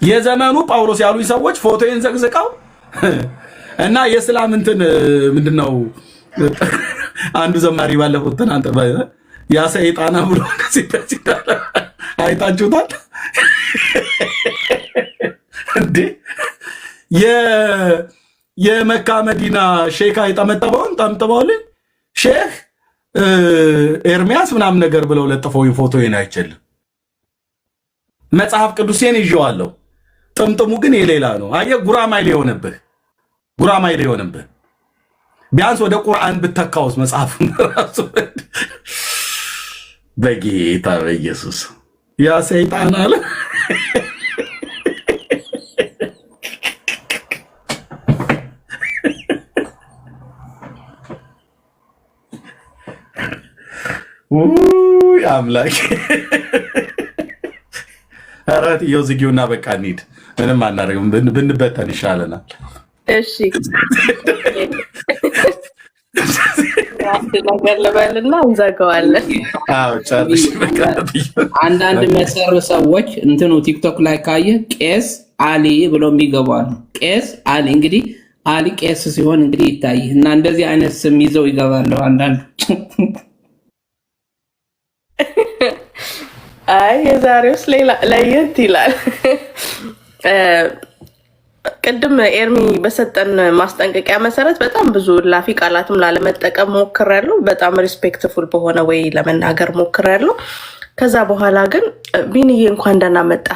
የዘመኑ ጳውሎስ ያሉኝ ሰዎች ፎቶዬን ዘቅዝቀው እና የእስላም እንትን ምንድነው አንዱ ዘማሪ ባለፈው ትናንት ያ ሰይጣና ብሎ አይታችሁታል እንዴ? የመካ መዲና ሼክ አይጠመጠበውን ጠምጥበውል ሼክ ኤርሚያስ ምናምን ነገር ብለው ለጥፈው ፎቶዬን አይችልም። መጽሐፍ ቅዱሴን ይዤዋለሁ። ጥምጥሙ ግን የሌላ ነው። አየህ፣ ጉራማይሌ የሆነብህ ቢያንስ ወደ ቁርአን ብተካውስ መጽሐፍ ራሱ በጌታ በኢየሱስ ያ ሰይጣን አለ። ውይ አምላክ አራት ዝጊውና በቃ እንሂድ። ምንም አናደርግም። ብንበተን ይሻለናል። እሺ ነገር ልበልና እንዘጋዋለን። አንዳንድ የሚያሰሩ ሰዎች እንትኑ ቲክቶክ ላይ ካየ ቄስ አሊ ብሎ የሚገባሉ። ቄስ አሊ እንግዲህ አሊ ቄስ ሲሆን እንግዲህ ይታይ እና እንደዚህ አይነት ስም ይዘው ይገባሉ አንዳንዶች። አይ የዛሬውስ ሌላ ለየት ይላል። ቅድም ኤርሚ በሰጠን ማስጠንቀቂያ መሰረት በጣም ብዙ ላፊ ቃላትም ላለመጠቀም ሞክሬያለሁ። በጣም ሪስፔክትፉል በሆነ ወይ ለመናገር ሞክሬያለሁ። ከዛ በኋላ ግን ቢንዬ እንኳን ደህና መጣ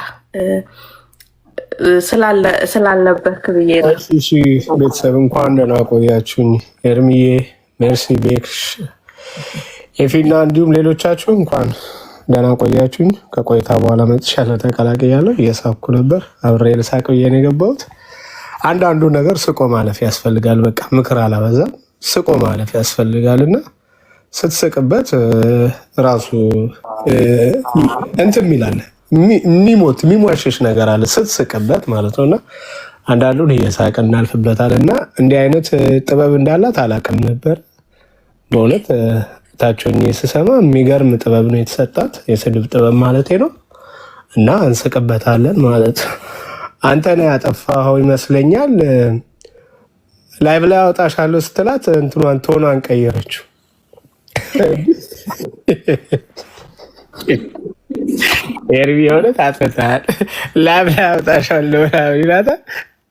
ስላልነበርክ ብዬ ነው። እሺ ቤተሰብ እንኳን ደህና ቆያችሁኝ። ኤርሚዬ፣ ሜርሲ፣ ቤክሽ፣ ኤፊና እንዲሁም ሌሎቻችሁ እንኳን ደህና ቆያችሁኝ። ከቆይታ በኋላ መጥቻለሁ፣ ተቀላቅያለሁ። እየሳብኩ ነበር፣ አብሬ ልሳቅ ብዬ ነው የገባሁት። አንዳንዱ ነገር ስቆ ማለፍ ያስፈልጋል። በቃ ምክር አላበዛም፣ ስቆ ማለፍ ያስፈልጋል እና ስትስቅበት ራሱ እንትን ሚላለ የሚሞሽሽ ነገር አለ ስትስቅበት ማለት ነው። እና አንዳንዱን እየሳቅ እናልፍበታል። እና እንዲህ አይነት ጥበብ እንዳላት አላውቅም ነበር በእውነት። ታቸውን ስሰማ የሚገርም ጥበብ ነው የተሰጣት፣ የስድብ ጥበብ ማለት ነው። እና እንስቅበታለን ማለት አንተ ነህ ያጠፋኸው ይመስለኛል። ላይቭ ላይ አወጣሻለሁ ስትላት እንትኗን ቶኗን ቀየረችው። ኤርሚ የሆነ ታጥፍተሃል፣ ላይቭ ላይ አወጣሻለሁ ይላታል።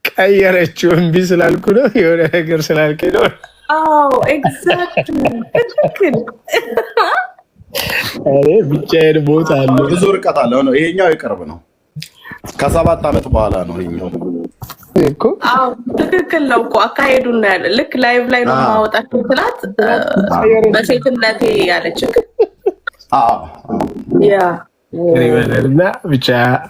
ቀየረችው። እምቢ ስላልኩ ነው የሆነ ነገር ስላልከኝ ነው። ኤግዛክትሊ ትክክል። ብቻዬን ቦታ አለ፣ ብዙ ርቀት አለ ነው። ይሄኛው የቅርብ ነው፣ ከ7 ዓመት በኋላ ነው ይሄኛው እኮ። ትክክል ነው እኮ አካሄዱ እና ያለ ልክ ላይቭ ላይ ነው ማወጣችሁ ስላት በሴትነቴ ያለች እና ብቻ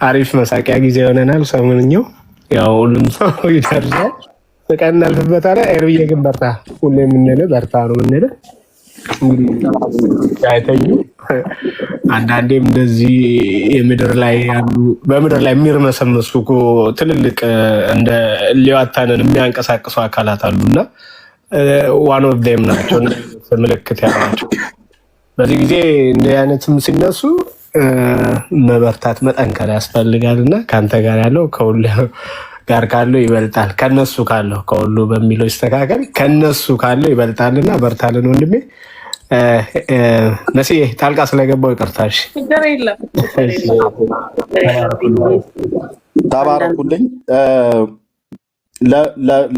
አሪፍ መሳቂያ ጊዜ ይሆነናል። ሰሞንኛው ያው ሁሉም ሰው ይደርሳል። በቀን እናልፍበታለን። ኤርብዬ ግን በርታ፣ ሁሌ የምንልህ በርታ ነው የምንልህ። አይተኙ አንዳንዴም እንደዚህ የምድር ላይ ያሉ በምድር ላይ የሚርመሰመሱ እኮ ትልልቅ እንደ ሌዋታንን የሚያንቀሳቅሱ አካላት አሉና ዋን ኦፍ ዴም ናቸው ምልክት ያላቸው። በዚህ ጊዜ እንዲህ አይነትም ሲነሱ መበርታት መጠንከር ያስፈልጋልና ከአንተ ጋር ያለው ከሁሉ ጋር ካለው ይበልጣል፣ ከነሱ ካለው ከሁሉ በሚለው ይስተካከል፣ ከነሱ ካለው ይበልጣልና በርታልን ወንድሜ። ነሲ ጣልቃ ስለገባው ይቅርታሽ። ተባረኩልኝ።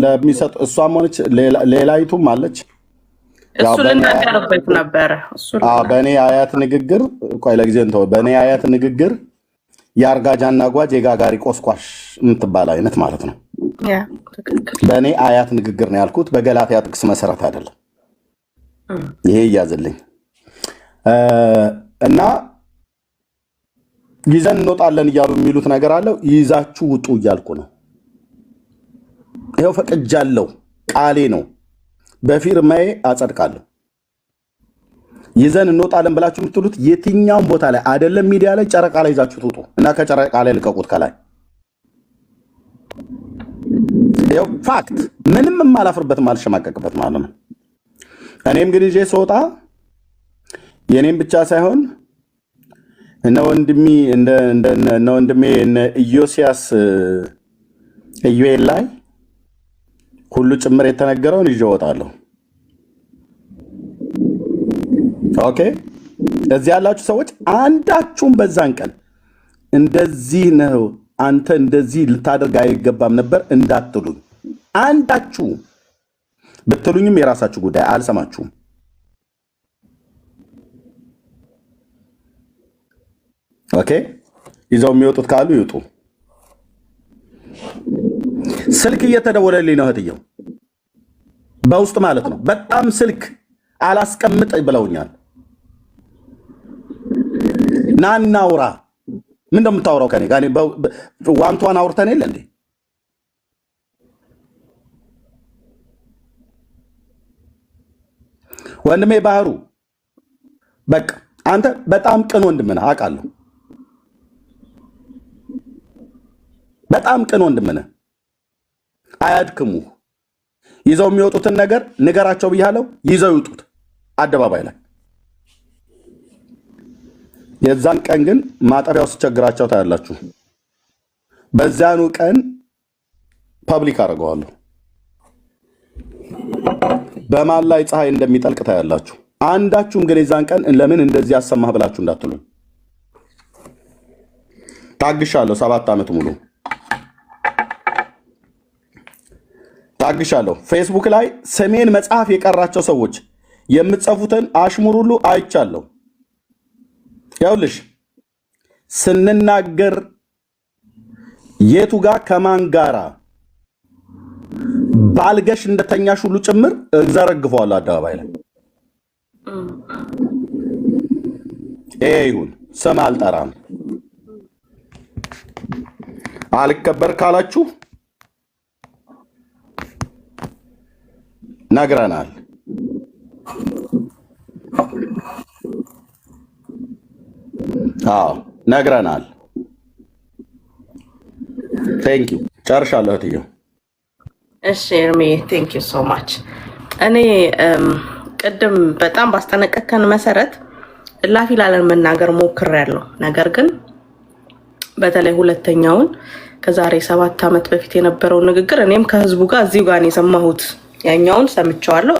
ለሚሰጥ እሷም ሆነች ሌላይቱም አለች። እሱ ልናገርበት ነበረ። በእኔ አያት ንግግር ቆይ ለጊዜ እንተው። በእኔ አያት ንግግር የአርጋጃና ጓጅ የጋጋሪ ቆስቋሽ የምትባል አይነት ማለት ነው። በእኔ አያት ንግግር ነው ያልኩት፣ በገላትያ ጥቅስ መሰረት አይደለም። ይሄ እያዝልኝ እና ይዘን እንወጣለን እያሉ የሚሉት ነገር አለው። ይዛችሁ ውጡ እያልኩ ነው። ይኸው ፈቅጃለሁ፣ ቃሌ ነው። በፊርማዬ አጸድቃለሁ። ይዘን እንወጣለን ብላችሁ የምትሉት የትኛውም ቦታ ላይ አይደለም፣ ሚዲያ ላይ ጨረቃ ላይ ይዛችሁ ትውጡ እና ከጨረቃ ላይ ልቀቁት ከላይ። ይኸው ፋክት፣ ምንም የማላፍርበትም አልሸማቀቅበት ማለት ነው። እኔም ግን ይዤ ስወጣ የኔም ብቻ ሳይሆን እነ ወንድሜ እነ ኢዮስያስ ኢዩኤል ላይ ሁሉ ጭምር የተነገረውን ይዤ እወጣለሁ። ኦኬ፣ እዚህ ያላችሁ ሰዎች አንዳችሁም በዛን ቀን እንደዚህ ነው አንተ እንደዚህ ልታደርግ አይገባም ነበር እንዳትሉኝ። አንዳችሁ ብትሉኝም የራሳችሁ ጉዳይ፣ አልሰማችሁም። ኦኬ፣ ይዘው የሚወጡት ካሉ ይውጡ። ስልክ እየተደወለልኝ ነው እህትየው፣ በውስጥ ማለት ነው። በጣም ስልክ አላስቀምጥ ብለውኛል። ና እናውራ። ምን እንደምታወራው ከኔ ጋር ዋንቷን አውርተን የለ እንዴ? ወንድሜ ባህሩ፣ በቃ አንተ በጣም ቅን ወንድም ነህ አውቃለሁ። በጣም ቅን ወንድም ነህ። አያድክሙ። ይዘው የሚወጡትን ነገር ንገራቸው ብያለሁ። ይዘው ይውጡት አደባባይ ላይ። የዛን ቀን ግን ማጠቢያው ሲቸግራቸው ታያላችሁ። በዛኑ ቀን ፐብሊክ አደርገዋለሁ። በማን ላይ ፀሐይ እንደሚጠልቅ ታያላችሁ። አንዳችሁም ግን የዛን ቀን ለምን እንደዚህ ያሰማህ ብላችሁ እንዳትሉ። ታግሻለሁ። 7 ዓመት ሙሉ ታግሻለሁ። ፌስቡክ ላይ ስሜን መጽሐፍ የቀራቸው ሰዎች የምትጽፉትን አሽሙር ሁሉ አይቻለሁ። ያውልሽ ስንናገር የቱ ጋር ከማን ጋራ ባልገሽ እንደተኛሽ ሁሉ ጭምር እዘረግፈዋለሁ አደባባይ ላይ። ይሁን ስም አልጠራም። አልከበር ካላችሁ ነግረናል። አዎ ነግረናል። ቴንክ ዩ። ጨርሻለሁ እህትዬው። እሺ ኤርሚ ቴንክ ዩ ሶ ማች። እኔ ቅድም በጣም ባስጠነቀከን መሰረት እላፊ ላለን መናገር ሞክሬያለሁ። ነገር ግን በተለይ ሁለተኛውን ከዛሬ 7 ዓመት በፊት የነበረው ንግግር እኔም ከህዝቡ ጋር እዚሁ ጋር የሰማሁት፣ ያኛውን ሰምቼዋለሁ፣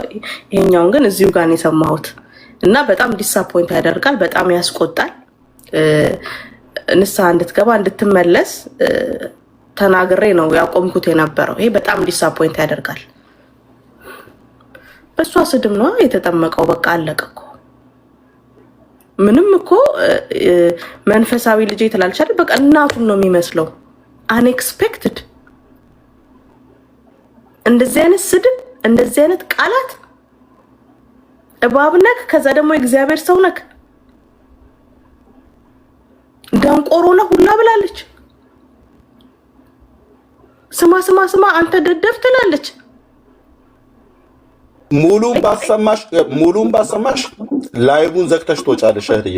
ይሄኛውን ግን እዚሁ ጋር የሰማሁት እና በጣም ዲሳፖይንት ያደርጋል፣ በጣም ያስቆጣል። ንስሐ እንድትገባ እንድትመለስ ተናግሬ ነው ያቆምኩት የነበረው። ይሄ በጣም ዲሳፖይንት ያደርጋል። በሷ ስድብ ነው የተጠመቀው። በቃ አለቀ እኮ። ምንም እኮ መንፈሳዊ ልጅ ትላለች አይደል? በቃ እናቱን ነው የሚመስለው። አንኤክስፔክትድ እንደዚህ አይነት ስድብ፣ እንደዚህ አይነት ቃላት። እባብ ነክ፣ ከዛ ደግሞ የእግዚአብሔር ሰው ነክ፣ ደንቆሮ ነህ ሁላ ብላለች። ስማ ስማ ስማ አንተ ደደብ ትላለች። ሙሉን ባሰማሽ ላይቡን ዘግተሽ ትወጫለሽ እህትዬ።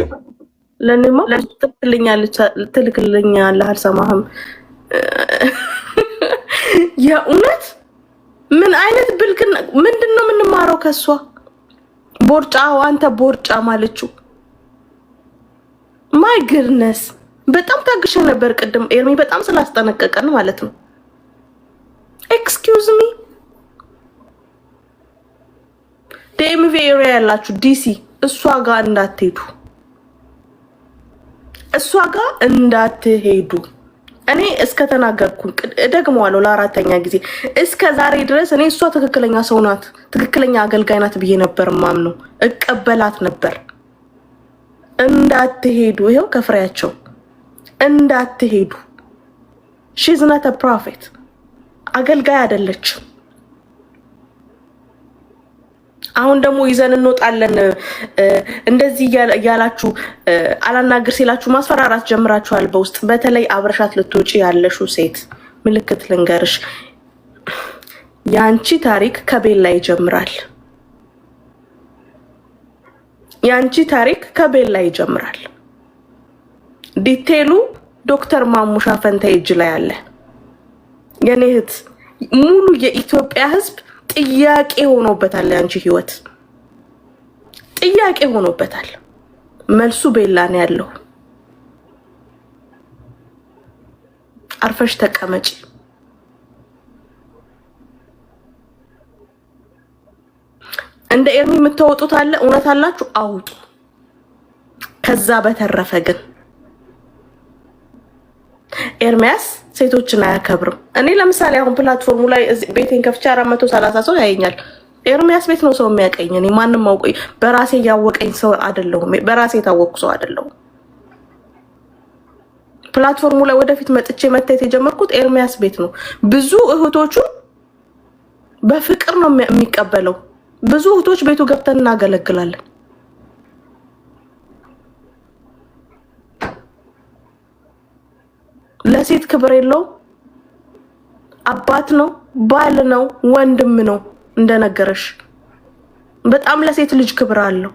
ለኔማ ትልክልኛለህ አልሰማህም። የእውነት ምን አይነት ብልግና! ምንድነው የምንማረው ከሷ? ቦርጫ አንተ ቦርጫ ማለችው። ማይ ግድነስ በጣም ታግሼ ነበር ቅድም ኤርሚ በጣም ስላስጠነቀቀን ማለት ነው። ኤክስኪውዝ ሚ ዴምቪ ኤሪያ ያላችሁ ዲሲ እሷ ጋር እንዳትሄዱ እኔ እስከተናገርኩ ደግሞዋለሁ ለአራተኛ ጊዜ እስከ ዛሬ ድረስ እኔ እሷ ትክክለኛ ሰው ናት ትክክለኛ አገልጋይ ናት ብዬ ነበር ማምነው እቀበላት ነበር። እንዳትሄዱ ይሄው ከፍሬያቸው እንዳትሄዱ። ሺዝ ናት አ ፕሮፌት አገልጋይ አይደለችም። አሁን ደግሞ ይዘን እንወጣለን እንደዚህ ያላችሁ አላናግር ሲላችሁ ማስፈራራት ጀምራችኋል በውስጥ። በተለይ አብረሻት ልትወጪ ያለሽው ሴት ምልክት ልንገርሽ፣ ያንቺ ታሪክ ከቤላ ይጀምራል። ያንቺ ታሪክ ከቤላ ይጀምራል። ዲቴሉ ዶክተር ማሙሻ ፈንታ እጅ ላይ አለ። የኔ እህት ሙሉ የኢትዮጵያ ሕዝብ ጥያቄ ሆኖበታል። ያንቺ ህይወት ጥያቄ ሆኖበታል። መልሱ ቤላ ነው ያለው። አርፈሽ ተቀመጪ። እንደ ኤርሚ የምትወጡት አለ እውነት አላችሁ አውጡ። ከዛ በተረፈ ግን ኤርሚያስ ሴቶችን አያከብርም። እኔ ለምሳሌ አሁን ፕላትፎርሙ ላይ ቤቴን ከፍቼ 430 ሰው ያየኛል። ኤርሚያስ ቤት ነው ሰው የሚያቀኝ። እኔ ማንንም አውቀኝ በራሴ ያወቀኝ ሰው አይደለሁም። በራሴ የታወቅኩ ሰው አይደለሁም። ፕላትፎርሙ ላይ ወደፊት መጥቼ መታየት የጀመርኩት ኤርሚያስ ቤት ነው። ብዙ እህቶቹ በፍቅር ነው የሚቀበለው። ብዙ እህቶች ቤቱ ገብተን እናገለግላለን። ለሴት ክብር የለው። አባት ነው፣ ባል ነው፣ ወንድም ነው። እንደነገረሽ በጣም ለሴት ልጅ ክብር አለው።